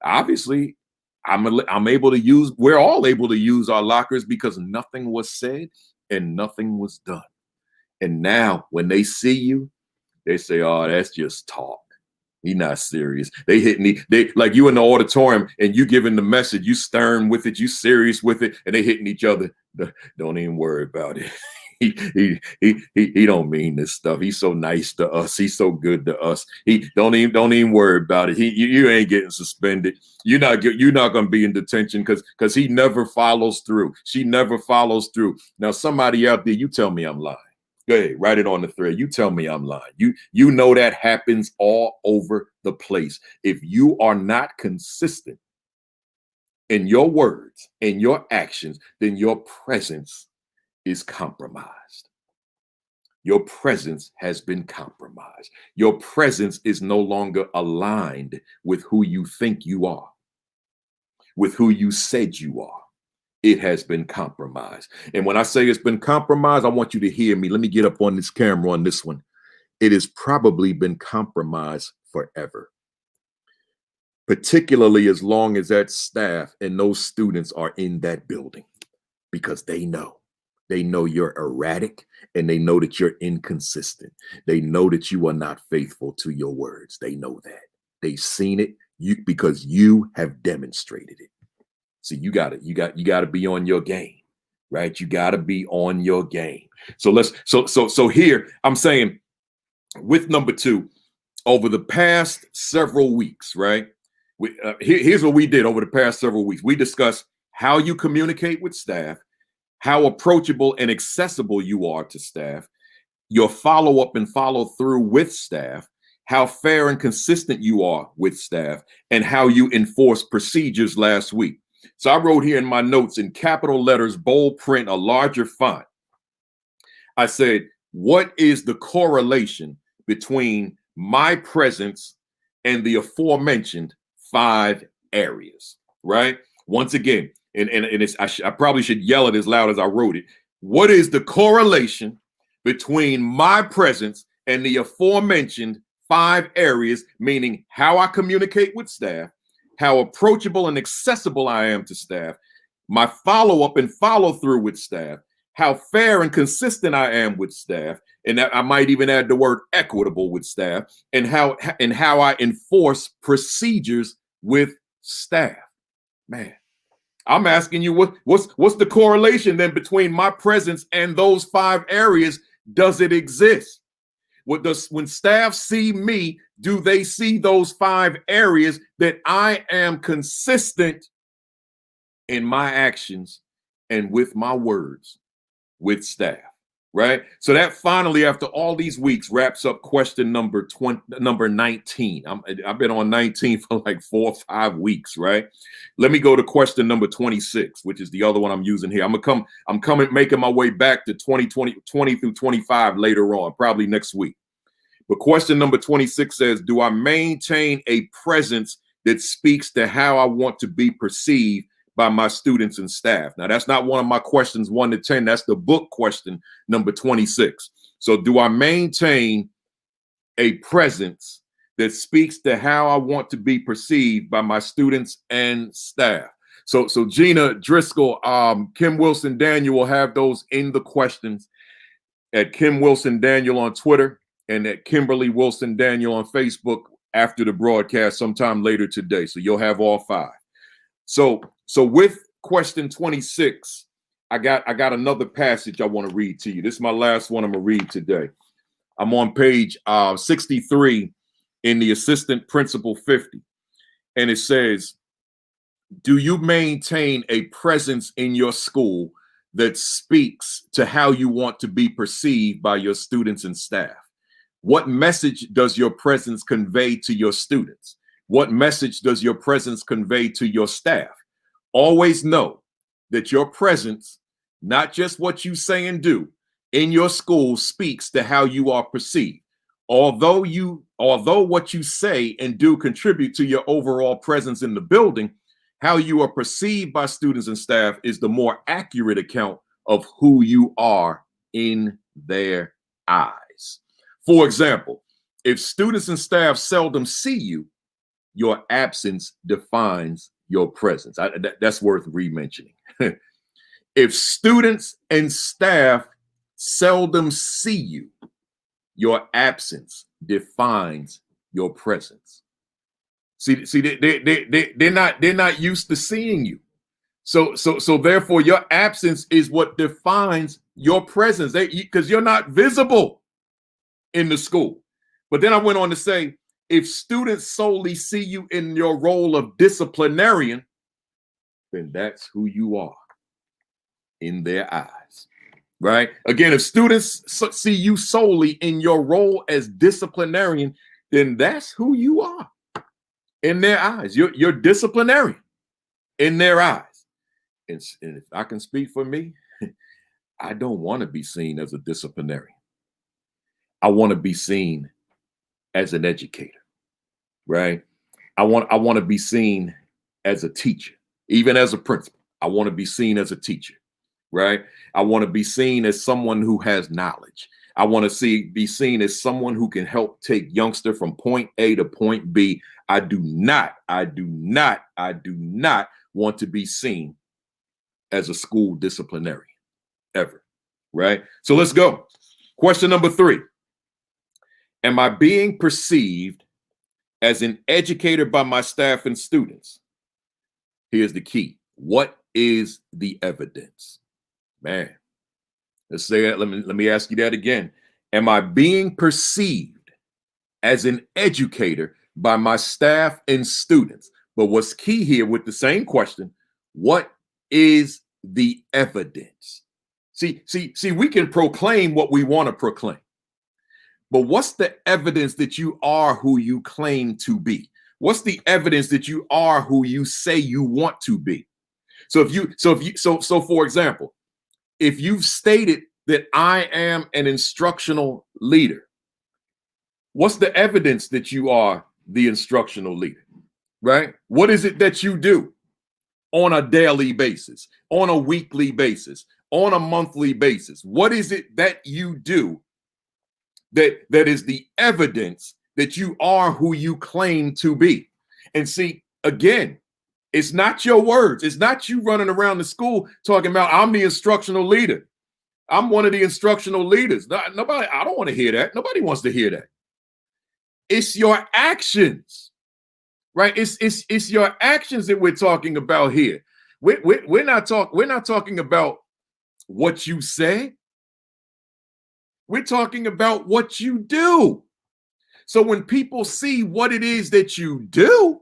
obviously I'm able to use, we're all able to use our lockers because nothing was said and nothing was done. And now when they see you, they say, oh, that's just talk. He not serious. They hitting me. They like you in the auditorium and you giving the message. You stern with it. You serious with it, and they hitting each other. Don't even worry about it. He don't mean this stuff. He's so nice to us. He's so good to us. He don't even worry about it. You ain't getting suspended. You're not gonna be in detention because he never follows through. She never follows through. Now somebody out there, you tell me I'm lying. Go ahead, write it on the thread. You tell me I'm lying. You know that happens all over the place. If you are not consistent in your words and your actions, then your presence is compromised. Your presence has been compromised. Your presence is no longer aligned with who you think you are, with who you said you are. It has been compromised. And when I say it's been compromised, I want you to hear me. Let me get up on this camera on this one. It has probably been compromised forever, particularly as long as that staff and those students are in that building, because they know you're erratic and they know that you're inconsistent. They know that you are not faithful to your words. They know that. They've seen it because you have demonstrated it. So you got to be on your game, right? You got to be on your game. So here I'm saying with number 2, over the past several weeks, right? Here's what we did over the past several weeks. We discussed how you communicate with staff, how approachable and accessible you are to staff, your follow-up and follow-through with staff, how fair and consistent you are with staff, and how you enforce procedures last week. So I wrote here in my notes in capital letters, bold print, a larger font. I said, what is the correlation between my presence and the aforementioned 5 areas, right? Once again, and it's, I probably should yell it as loud as I wrote it. What is the correlation between my presence and the aforementioned 5 areas, meaning how I communicate with staff, how approachable and accessible I am to staff, my follow-up and follow-through with staff, how fair and consistent I am with staff, and that I might even add the word equitable with staff, and how I enforce procedures with staff. Man, I'm asking you, what's the correlation then between my presence and those 5 areas? Does it exist? When staff see me, do they see those 5 areas that I am consistent in my actions and with my words with staff? right? So that finally, after all these weeks, wraps up question number 19. I've been on 19 for like 4 or 5 weeks, right? Let me go to question number 26, which is the other one I'm using here. Making my way back to 20 through 25 later on, probably next week. But question number 26 says, do I maintain a presence that speaks to how I want to be perceived by my students and staff? Now, that's not one of my questions 1 to 10. That's the book question number 26. So do I maintain a presence that speaks to how I want to be perceived by my students and staff? So Gina Driscoll, Kim Wilson Daniel will have those in the questions at Kim Wilson Daniel on Twitter and at Kimberly Wilson Daniel on Facebook after the broadcast sometime later today. So you'll have all 5. So with question 26, I got another passage I want to read to you. This is my last one I'm going to read today. I'm on page 63 in the Assistant Principal 50. And it says, do you maintain a presence in your school that speaks to how you want to be perceived by your students and staff? What message does your presence convey to your students? What message does your presence convey to your staff? Always know that your presence, not just what you say and do, in your school speaks to how you are perceived. Although what you say and do contribute to your overall presence in the building, how you are perceived by students and staff is the more accurate account of who you are in their eyes. For example, if students and staff seldom see you, your absence defines your presence. That's worth re-mentioning. If students and staff seldom see you, your absence defines your presence. See, they're not used to seeing you. So therefore, your absence is what defines your presence, because you're not visible in the school. But then I went on to say, if students solely see you in your role of disciplinarian, then that's who you are in their eyes, right? Again, if students see you solely in your role as disciplinarian, then that's who you are in their eyes. You're disciplinarian in their eyes. And if I can speak for me, I don't want to be seen as a disciplinarian. I want to be seen as an educator, right? I want to be seen as a teacher, even as a principal. I want to be seen as a teacher, right? I want to be seen as someone who has knowledge. I want to be seen as someone who can help take youngster from point A to point B. I do not want to be seen as a school disciplinarian ever, right? So let's go. Question number 3. Am I being perceived as an educator by my staff and students? Here's the key. What is the evidence? Man, let's say that. Let me ask you that again. Am I being perceived as an educator by my staff and students? But what's key here with the same question, what is the evidence? See, we can proclaim what we want to proclaim. But what's the evidence that you are who you claim to be? What's the evidence that you are who you say you want to be? So for example, if you've stated that I am an instructional leader, what's the evidence that you are the instructional leader, right? What is it that you do on a daily basis, on a weekly basis, on a monthly basis? What is it that you do that is the evidence that you are who you claim to be? And see, again, it's not your words. It's not you running around the school talking about, I'm the instructional leader. I'm one of the instructional leaders. Nobody, I don't want to hear that. Nobody wants to hear that. It's your actions, right? It's your actions that we're talking about here. We're not talking about what you say. We're talking about what you do. So when people see what it is that you do,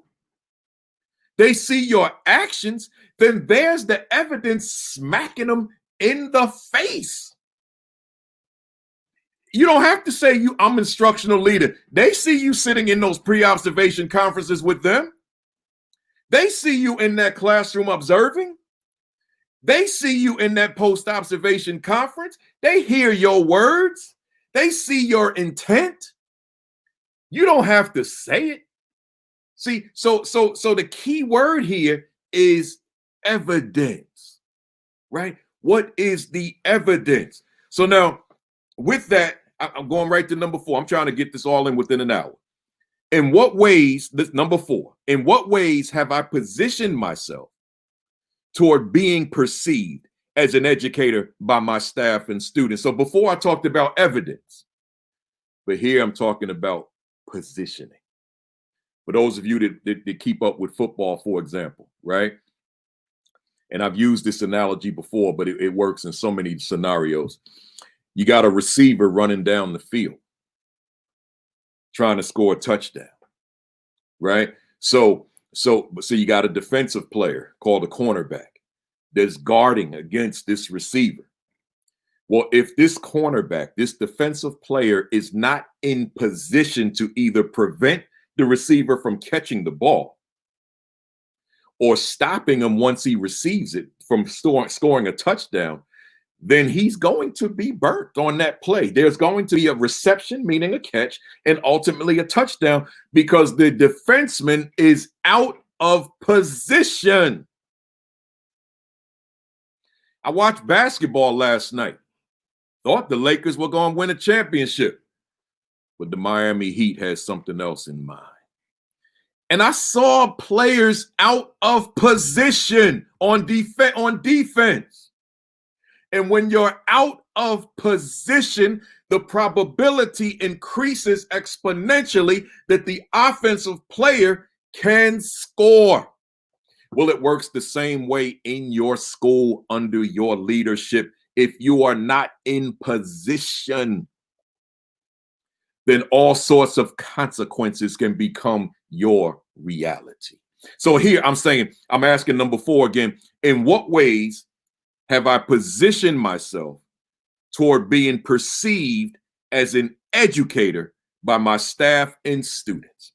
they see your actions, then there's the evidence smacking them in the face. You don't have to say I'm instructional leader. They see you sitting in those pre-observation conferences with them. They see you in that classroom observing. They see you in that post-observation conference. They hear your words. They see your intent. You don't have to say it. See, so the key word here is evidence, right? What is the evidence? So now with that, I'm going right to number 4. I'm trying to get this all in within an hour. In what ways, this number 4, in what ways have I positioned myself toward being perceived as an educator by my staff and students? So before I talked about evidence, but here I'm talking about positioning. For those of you that keep up with football, for example, right? And I've used this analogy before, but it works in so many scenarios. You got a receiver running down the field trying to score a touchdown, right? So you got a defensive player called a cornerback that's guarding against this receiver. Well, if this cornerback, this defensive player, is not in position to either prevent the receiver from catching the ball or stopping him once he receives it from scoring a touchdown, then he's going to be burnt on that play. There's going to be a reception, meaning a catch, and ultimately a touchdown because the defenseman is out of position. I watched basketball last night. Thought the Lakers were going to win a championship, but the Miami Heat has something else in mind. And I saw players out of position on defense. And when you're out of position, the probability increases exponentially that the offensive player can score. Well, it works the same way in your school under your leadership. If you are not in position, then all sorts of consequences can become your reality. So here I'm asking number 4 again, in what ways have I positioned myself toward being perceived as an educator by my staff and students?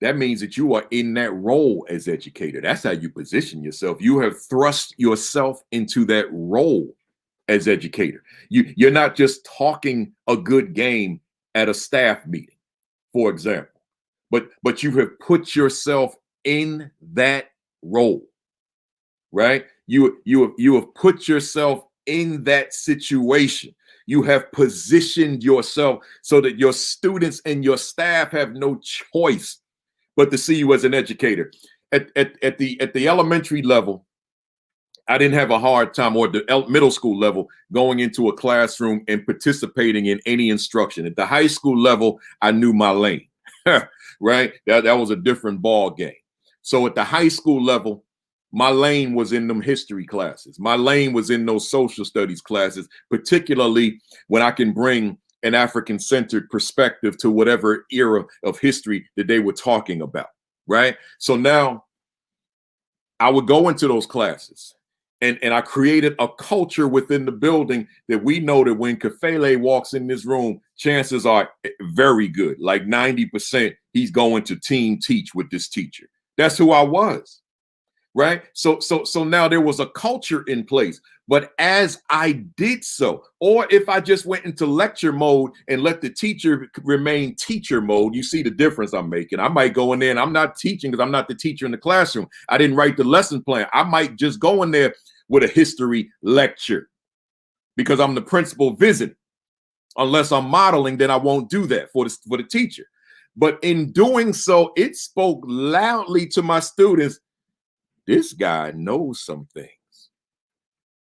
That means that you are in that role as educator. That's how you position yourself. You have thrust yourself into that role as educator. You're not just talking a good game at a staff meeting, for example, but you have put yourself in that role, right? You have put yourself in that situation. You have positioned yourself so that your students and your staff have no choice but to see you as an educator. At the elementary level, I didn't have a hard time, or the middle school level, going into a classroom and participating in any instruction. At the high school level, I knew my lane, right? That was a different ball game. So at the high school level, my lane was in them history classes. My lane was in those social studies classes, particularly when I can bring an African-centered perspective to whatever era of history that they were talking about, right? So now I would go into those classes and I created a culture within the building that we know that when Kafele walks in this room, chances are very good, like 90% he's going to team teach with this teacher. That's who I was, right? So now there was a culture in place. But as I did so, or if I just went into lecture mode and let the teacher remain teacher mode, you see the difference I'm making. I might go in there and I'm not teaching because I'm not the teacher in the classroom. I didn't write the lesson plan. I might just go in there with a history lecture because I'm the principal visit. Unless I'm modeling, then I won't do that for the teacher. But in doing so, it spoke loudly to my students. This guy knows some things.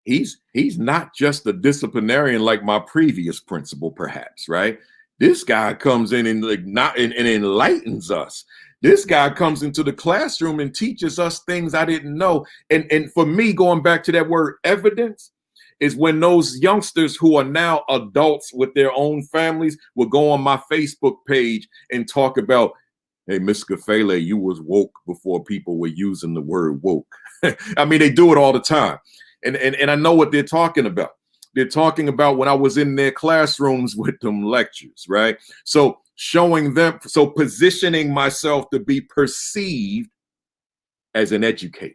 He's not just a disciplinarian like my previous principal, perhaps, right? This guy comes in and enlightens us. This guy comes into the classroom and teaches us things I didn't know. And for me, going back to that word evidence, is when those youngsters who are now adults with their own families will go on my Facebook page and talk about, hey, Miss Kafele, you was woke before people were using the word woke. I mean, they do it all the time. And I know what they're talking about. They're talking about when I was in their classrooms with them lectures, right? So showing them, so positioning myself to be perceived as an educator,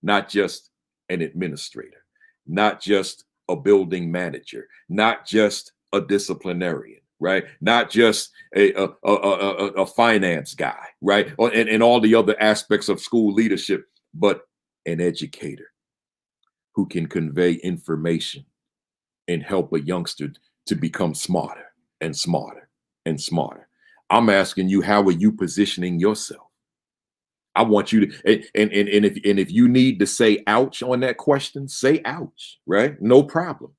not just an administrator, not just a building manager, not just a disciplinarian, right? Not just a finance guy, right? And all the other aspects of school leadership, but an educator who can convey information and help a youngster to become smarter and smarter and smarter. I'm asking you, how are you positioning yourself? I want you to, and if you need to say ouch on that question, say ouch, right? No problem.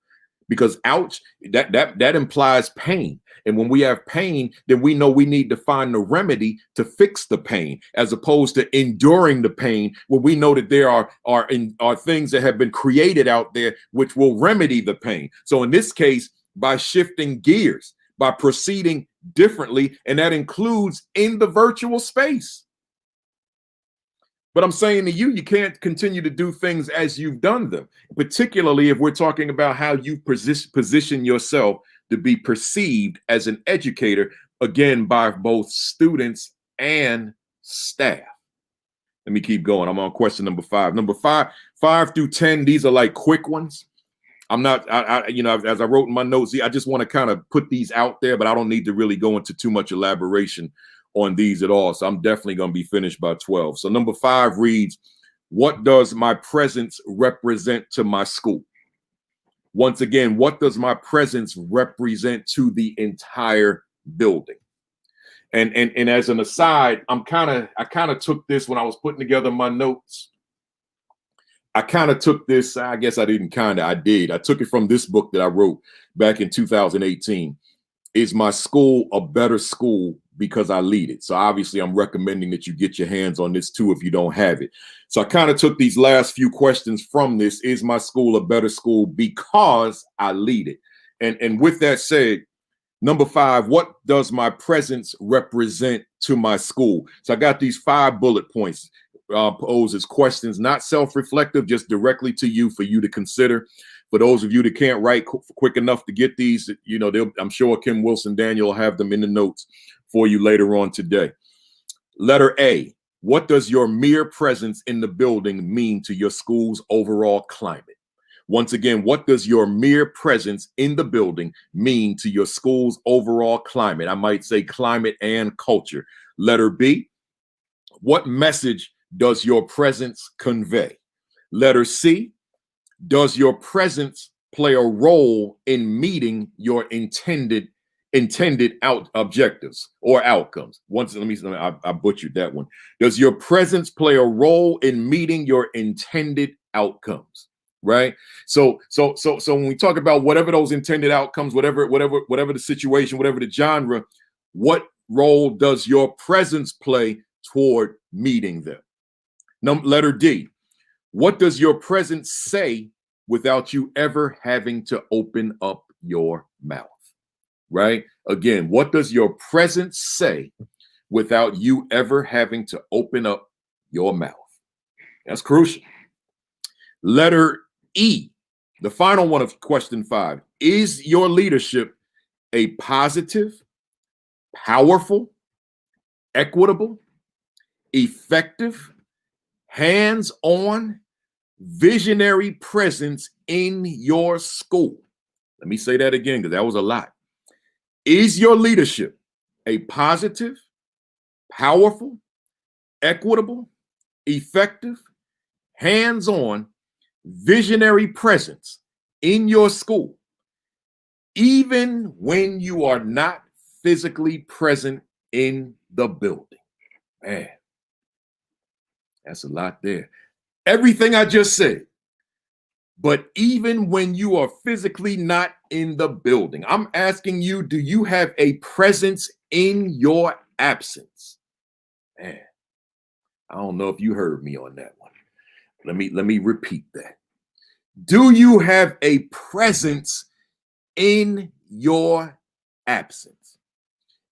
Because ouch, that implies pain. And when we have pain, then we know we need to find the remedy to fix the pain, as opposed to enduring the pain when we know that there are things that have been created out there which will remedy the pain. So in this case, by shifting gears, by proceeding differently, and that includes in the virtual space. But I'm saying to you, you can't continue to do things as you've done them, particularly if we're talking about how you position yourself to be perceived as an educator, again, by both students and staff. Let me keep going. I'm on question number 5. Number 5 through 10, these are like quick ones. I'm not, as I wrote in my notes, I just want to kind of put these out there, but I don't need to really go into too much elaboration on these at all. So I'm definitely going to be finished by 12. So number 5 reads, what does my presence represent to my school? Once again, what does my presence represent to the entire building? And as an aside, I kind of took this when I was putting together my notes. I kind of took this, I guess I didn't I did. I took it from this book that I wrote back in 2018. Is my school a better school because I lead it? So obviously I'm recommending that you get your hands on this too if you don't have it. So I kind of took these last few questions from this. Is my school a better school because I lead it? And with that said, number 5, what does my presence represent to my school? So I got these 5 bullet points posed as questions, not self-reflective, just directly to you for you to consider. For those of you that can't write quick enough to get these, I'm sure Kim Wilson Daniel will have them in the notes for you later on today. Letter A, what does your mere presence in the building mean to your school's overall climate? Once again, what does your mere presence in the building mean to your school's overall climate? I might say climate and culture. Letter B, what message does your presence convey? Letter C, does your presence play a role in meeting your intended objectives or outcomes? I butchered that one. Does your presence play a role in meeting your intended outcomes? Right. So when we talk about whatever those intended outcomes, whatever the situation, whatever the genre, what role does your presence play toward meeting them? Letter D, what does your presence say without you ever having to open up your mouth? Right? Again, what does your presence say without you ever having to open up your mouth? That's crucial. Letter E, the final one of question 5. Is your leadership a positive, powerful, equitable, effective, hands-on, visionary presence in your school? Let me say that again, because that was a lot. Is your leadership a positive, powerful, equitable, effective, hands-on, visionary presence in your school, even when you are not physically present in the building? Man, that's a lot there. Everything I just said, but even when you are physically not in the building, I'm asking you, do you have a presence in your absence? Man, I don't know if you heard me on that one. Let me repeat that. Do you have a presence in your absence?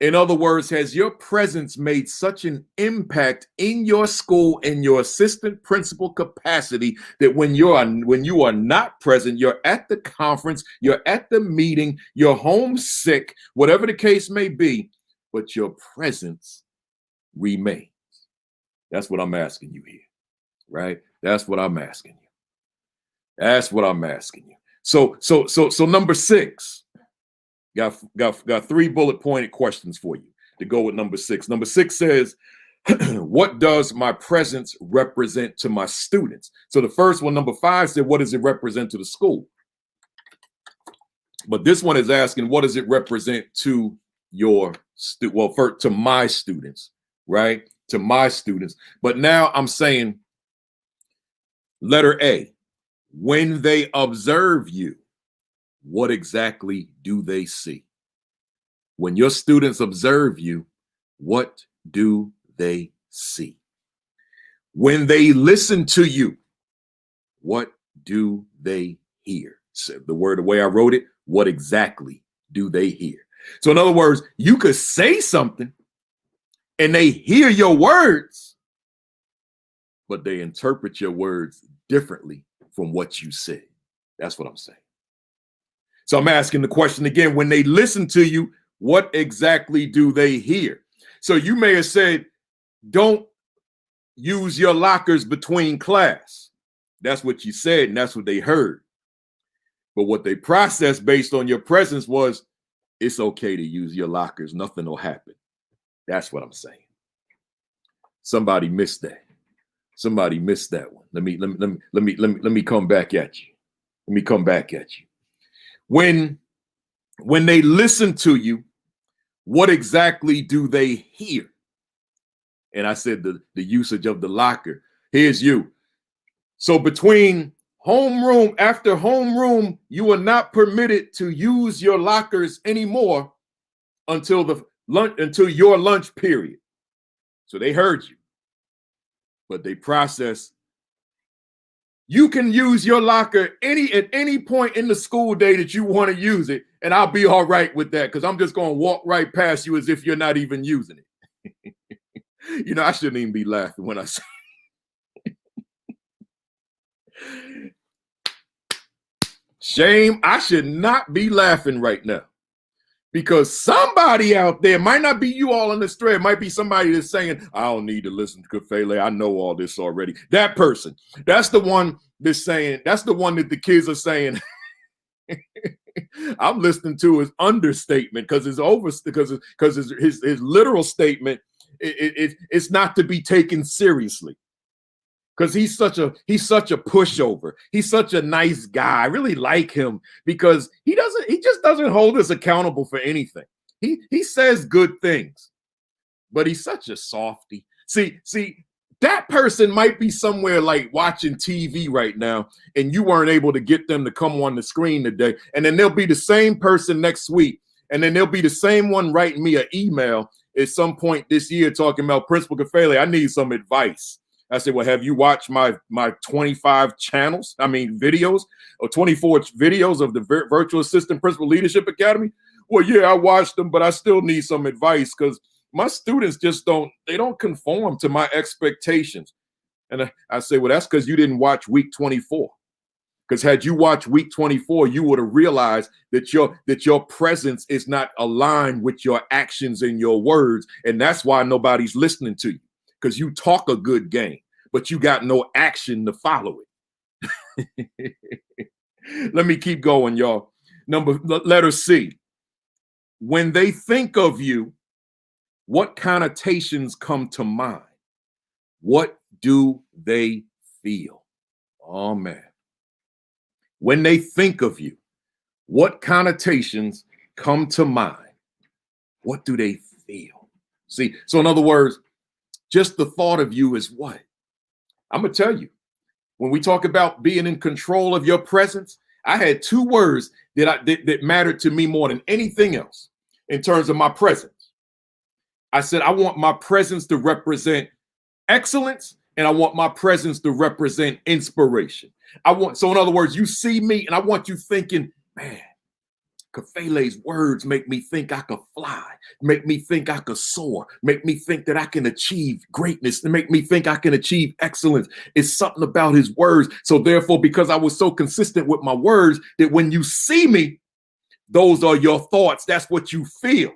In other words, has your presence made such an impact in your school in your assistant principal capacity that when you are not present, you're at the conference, you're at the meeting, you're homesick, whatever the case may be, but your presence remains? That's what I'm asking you here, right? That's what I'm asking you. That's what I'm asking you. So number 6. Got 3 bullet pointed questions for you to go with number 6. Number 6 says, what does my presence represent to my students? So the first one, number 5, said, what does it represent to the school? But this one is asking, what does it represent to your to my students, right? To my students. But now I'm saying letter A, when they observe you, what exactly do they see? When your students observe you, what do they see? When they listen to you, what do they hear? So the way I wrote it, what exactly do they hear? So in other words, you could say something and they hear your words, but they interpret your words differently from what you said. That's what I'm saying. So I'm asking the question again, when they listen to you, what exactly do they hear? So you may have said, don't use your lockers between class. That's what you said, and that's what they heard. But what they processed based on your presence was, it's okay to use your lockers. Nothing will happen. That's what I'm saying. Somebody missed that. Somebody missed that one. Let me come back at you. Let me come back at you. When they listen to you, what exactly do they hear? And I said the usage of the locker. Here's you. So between homeroom, after homeroom, you are not permitted to use your lockers anymore until your lunch period. So they heard you, but they process. You can use your locker at any point in the school day that you want to use it, and I'll be all right with that because I'm just going to walk right past you as if you're not even using it. You know, I shouldn't even be laughing when I say shame. I should not be laughing right now because somebody out there, might not be you all on this thread, might be somebody that's saying, I don't need to listen to Kafele. I know all this already. That person, that's the one that's saying, that's the one that the kids are saying, I'm listening to his understatement because his literal statement, it's not to be taken seriously. Because he's such a pushover. He's such a nice guy. I really like him because he just doesn't hold us accountable for anything. He says good things, but he's such a softy. See, that person might be somewhere like watching TV right now, and you weren't able to get them to come on the screen today. And then they'll be the same person next week, and then they'll be the same one writing me an email at some point this year talking about Principal Kafele, I need some advice. I said, well, have you watched my 25 channels? I mean, videos or 24 videos of the Virtual Assistant Principal Leadership Academy? Well, yeah, I watched them, but I still need some advice because my students just don't conform to my expectations. And I say, well, that's because you didn't watch week 24. Because had you watched week 24, you would have realized that your presence is not aligned with your actions and your words. And that's why nobody's listening to you. Because you talk a good game, but you got no action to follow it. Let me keep going, y'all. Letter C. When they think of you, what connotations come to mind? What do they feel? Oh, man. When they think of you, what connotations come to mind? What do they feel? See, so in other words, just the thought of you is what? I'm going to tell you, when we talk about being in control of your presence, I had 2 words that mattered to me more than anything else in terms of my presence. I said, I want my presence to represent excellence, and I want my presence to represent inspiration. So in other words, you see me and I want you thinking, man, Kafele's words make me think I could fly, make me think I could soar, make me think that I can achieve greatness, and make me think I can achieve excellence. It's something about his words. So therefore, because I was so consistent with my words, that when you see me, those are your thoughts. That's what you feel.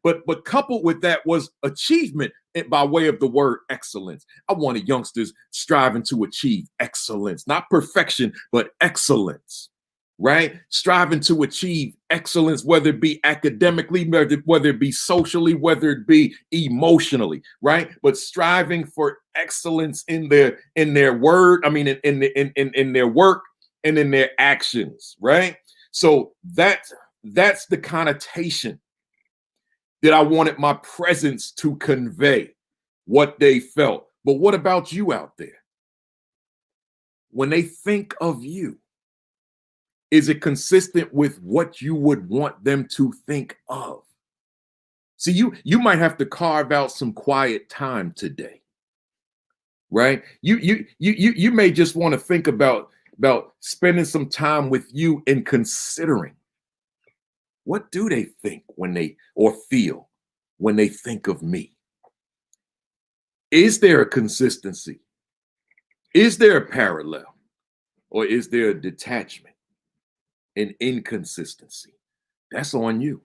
But coupled with that was achievement by way of the word excellence. I wanted youngsters striving to achieve excellence, not perfection, but excellence. Right? Striving to achieve excellence, whether it be academically, whether it be socially, whether it be emotionally, right? But striving for excellence in their word, I mean, in their work and in their actions, right? So that's the connotation that I wanted my presence to convey, what they felt. But what about you out there? When they think of you, is it consistent with what you would want them to think of? See, you might have to carve out some quiet time today, right? You may just want to think about spending some time with you and considering, what do they think when they or feel when they think of me? Is there a consistency? Is there a parallel? Or is there a detachment? An inconsistency? That's on you,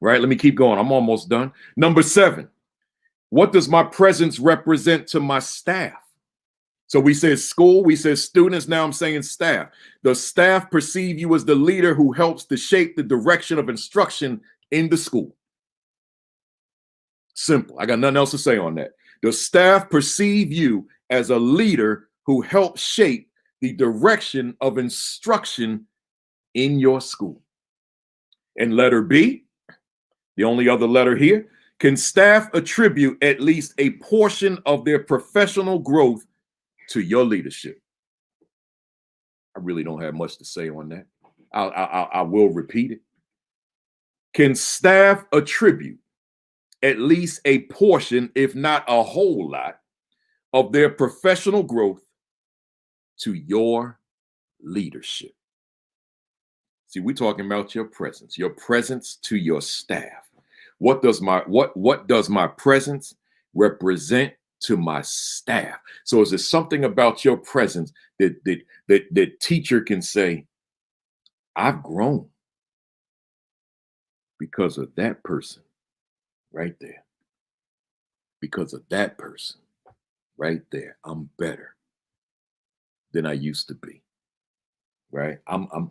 right? Let me keep going. I'm almost done. Number 7, what does my presence represent to my staff? So we said school, we said students, now I'm saying staff. The staff perceive you as the leader who helps to shape the direction of instruction in the school. Simple. I got nothing else to say on that. The staff perceive you as a leader who helps shape the direction of instruction in your school. And letter B, the only other letter here, can staff attribute at least a portion of their professional growth to your leadership? I really don't have much to say on that. I will repeat it. Can staff attribute at least a portion, if not a whole lot, of their professional growth to your leadership? See, we're talking about your presence to your staff. What does my presence represent to my staff? So is there something about your presence that teacher can say, I've grown because of that person right there. Because of that person right there, I'm better than I used to be. Right? I'm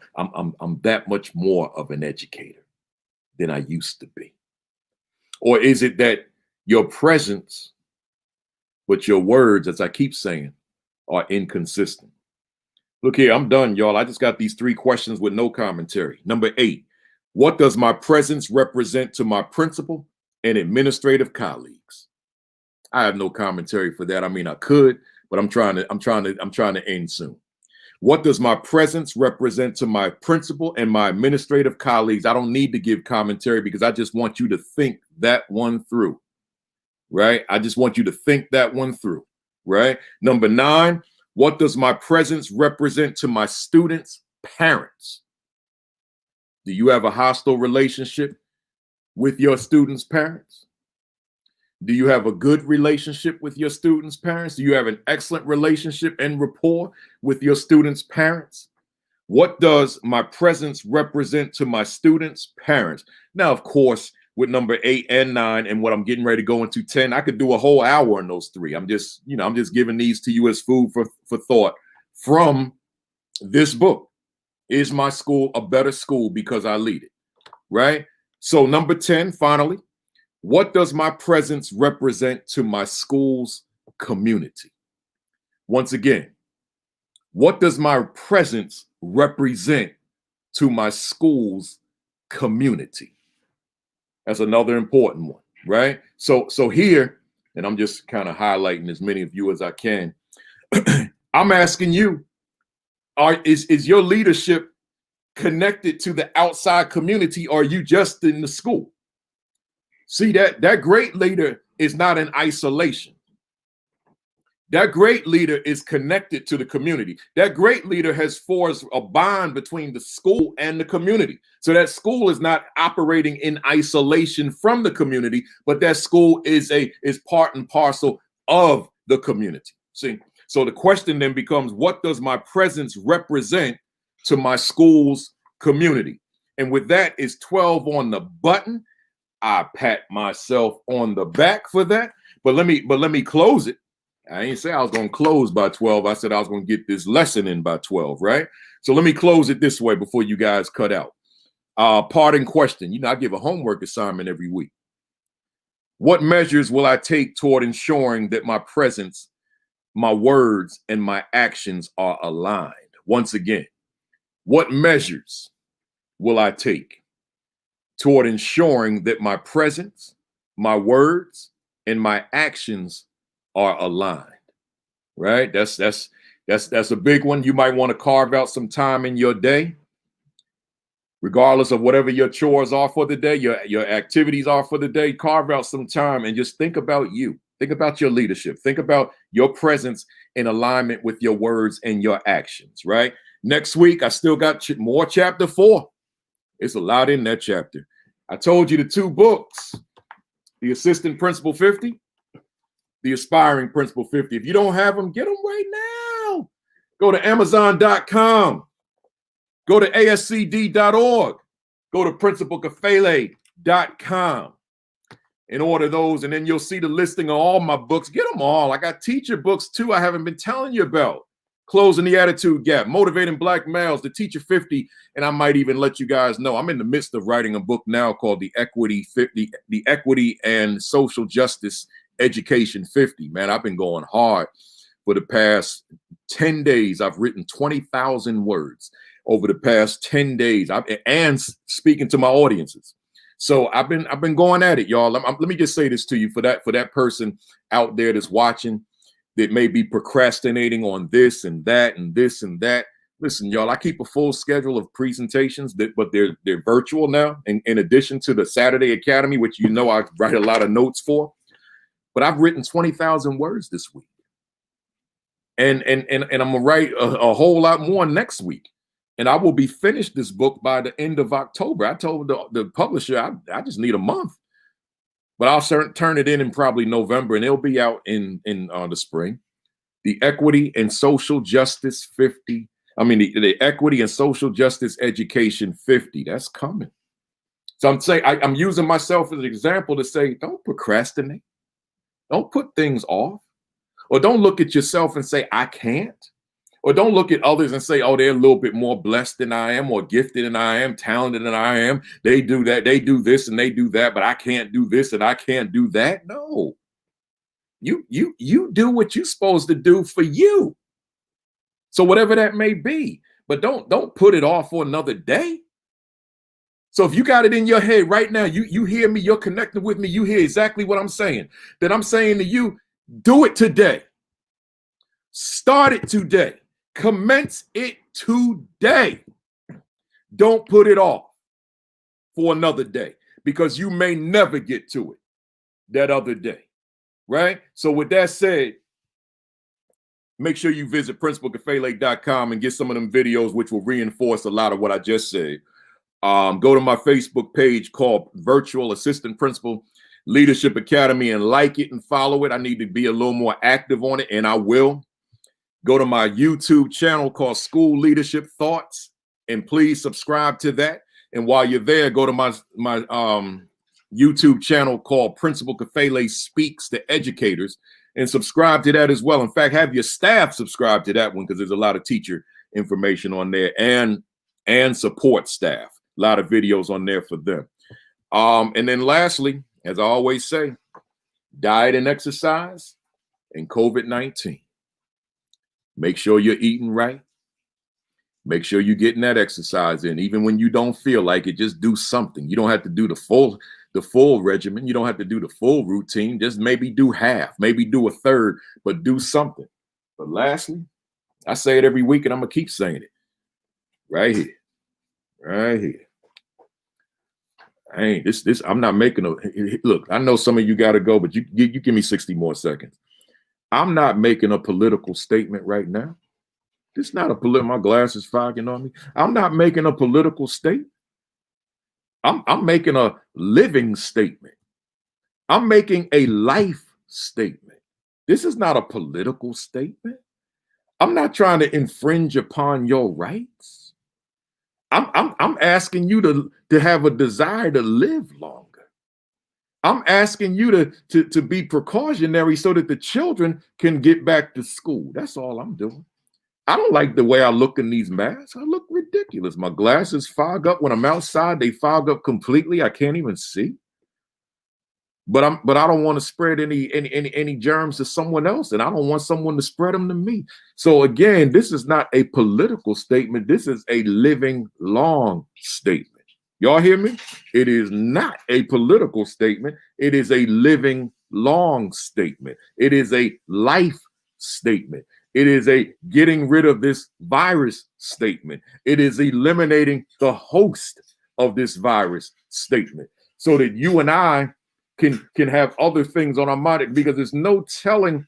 that much more of an educator than I used to be. Or is it that your presence, but your words, as I keep saying, are inconsistent? Look here, I'm done, y'all. I just got these 3 questions with no commentary. Number 8, what does my presence represent to my principal and administrative colleagues? I have no commentary for that. I mean, I could, but I'm trying to end soon. What does my presence represent to my principal and my administrative colleagues? I don't need to give commentary because I just want you to think that one through, right? I just want you to think that one through, right? Number 9, what does my presence represent to my students' parents? Do you have a hostile relationship with your students' parents? Do you have a good relationship with your students' parents? Do you have an excellent relationship and rapport with your students' parents? What does my presence represent to my students' parents? Now, of course, with number 8 and 9 and what I'm getting ready to go into 10, I could do a whole hour on those 3. I'm just giving these to you as food for thought from this book. Is my school a better school because I lead it? Right? So number 10, finally, what does my presence represent to my school's community? Once again, what does my presence represent to my school's community? That's another important one, right? So here, and I'm just kind of highlighting as many of you as I can. I'm asking you, is your leadership connected to the outside community, or are you just in the school? See, that great leader is not in isolation. That great leader is connected to the community. That great leader has forged a bond between the school and the community. So that school is not operating in isolation from the community, but that school is part and parcel of the community. See, so the question then becomes, what does my presence represent to my school's community? And with that is 12 on the button. I pat myself on the back for that. But let me close it. I ain't say I was going to close by 12. I said I was going to get this lesson in by 12, right? So let me close it this way before you guys cut out. Parting question. You know, I give a homework assignment every week. What measures will I take toward ensuring that my presence, my words, and my actions are aligned? Once again, what measures will I take toward ensuring that my presence, my words, and my actions are aligned? Right? That's a big one. You might want to carve out some time in your day, regardless of whatever your chores are for the day, your activities are for the day. Carve out some time and just think about you. Think about your leadership. Think about your presence in alignment with your words and your actions, right? Next week, I still got more chapter 4. It's a lot in that chapter. I told you the 2 books, the Assistant Principal 50, the Aspiring Principal 50. If you don't have them, get them right now. Go to Amazon.com. Go to ASCD.org. Go to principalkafele.com and order those. And then you'll see the listing of all my books. Get them all. I got teacher books too I haven't been telling you about. Closing the Attitude Gap, Motivating Black Males, the Teacher 50. And I might even let you guys know I'm in the midst of writing a book now called the Equity and Social Justice Education 50. Man, I've been going hard for the past 10 days. I've written 20,000 words over the past 10 days. And speaking to my audiences. So I've been going at it, y'all. Let me just say this to you for that person out there that's watching that may be procrastinating on this and that and this and that. Listen, y'all, I keep a full schedule of presentations, but they're virtual now. In addition to the Saturday Academy, which you know I write a lot of notes for. But I've written 20,000 words this week. And I'm gonna write a whole lot more next week. And I will be finished this book by the end of October. I told the publisher I just need a month. But I'll turn it in probably November, and it'll be out in the spring. The Equity and Social Justice 50. I mean, the Equity and Social Justice Education 50. That's coming. So I'm saying I'm using myself as an example to say, don't procrastinate. Don't put things off. Or don't look at yourself and say, I can't. Or don't look at others and say, oh, they're a little bit more blessed than I am, or gifted than I am, talented than I am. They do that, they do this, and they do that, but I can't do this and I can't do that. No. You do what you're supposed to do for you. So whatever that may be, but don't put it off for another day. So if you got it in your head right now, you hear me, you're connected with me, you hear exactly what I'm saying. That I'm saying to you, do it today. Start it today. Commence it today. Don't put it off for another day, because you may never get to it that other day, right? So with that said, make sure you visit principalkafele.com and get some of them videos which will reinforce a lot of what I just said. Go to my Facebook page called Virtual Assistant Principal Leadership Academy and like it and follow it. I need to be a little more active on it, and I will. Go to my YouTube channel called School Leadership Thoughts, and please subscribe to that. And while you're there, go to my YouTube channel called Principal Kafele Speaks to Educators and subscribe to that as well. In fact, have your staff subscribe to that one, because there's a lot of teacher information on there, and support staff. A lot of videos on there for them. And then lastly, as I always say, diet and exercise and COVID-19. Make sure you're eating right. Make sure you're getting that exercise in. Even when you don't feel like it, just do something. You don't have to do the full regimen. You don't have to do the full routine. Just maybe do half, maybe do a third, but do something. But lastly, I say it every week, and I'm gonna keep saying it. Right here. Right here. I'm not making a look. I know some of you gotta go, but you give me 60 more seconds. I'm not making a political statement right now. It's not a political, my glasses fogging on me. I'm not making a political statement. I'm making a living statement. I'm making a life statement. This is not a political statement. I'm not trying to infringe upon your rights. I'm asking you to have a desire to live longer. I'm asking you to be precautionary so that the children can get back to school. That's all I'm doing. I don't like the way I look in these masks. I look ridiculous. My glasses fog up when I'm outside. They fog up completely. I can't even see. But I don't want to spread any germs to someone else, and I don't want someone to spread them to me. So again, this is not a political statement. This is a living long statement. Y'all hear me? It is not a political statement. It is a living long statement. It is a life statement. It is a getting rid of this virus statement. It is eliminating the host of this virus statement so that you and I can have other things on our mind, because there's no telling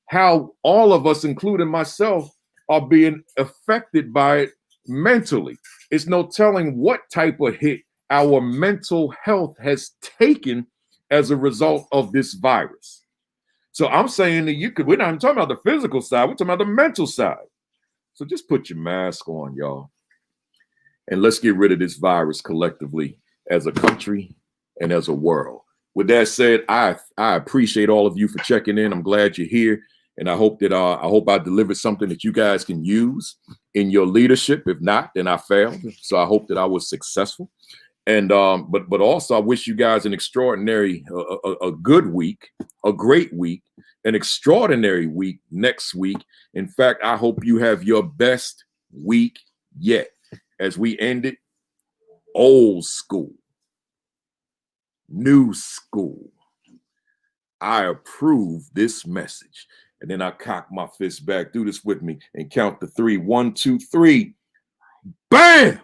how all of us, including myself, are being affected by it mentally. It's no telling what type of hit our mental health has taken as a result of this virus. So I'm saying that we're not even talking about the physical side, we're talking about the mental side. So just put your mask on, y'all, and let's get rid of this virus collectively as a country and as a world. With that said, I appreciate all of you for checking in. I'm glad you're here, and I hope that I delivered something that you guys can use in your leadership. If not, then I failed. So I hope that I was successful. And but also I wish you guys an extraordinary, a good week, a great week, an extraordinary week next week. In fact, I hope you have your best week yet as we end it old school. New school. I approve this message. And then I cock my fist back. Do this with me and count to 3. 1, 2, 3. Bam!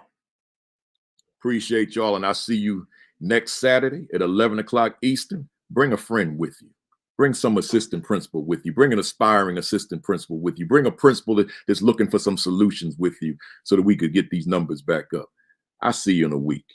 Appreciate y'all. And I'll see you next Saturday at 11 o'clock Eastern. Bring a friend with you. Bring some assistant principal with you. Bring an aspiring assistant principal with you. Bring a principal that's looking for some solutions with you so that we could get these numbers back up. I'll see you in a week.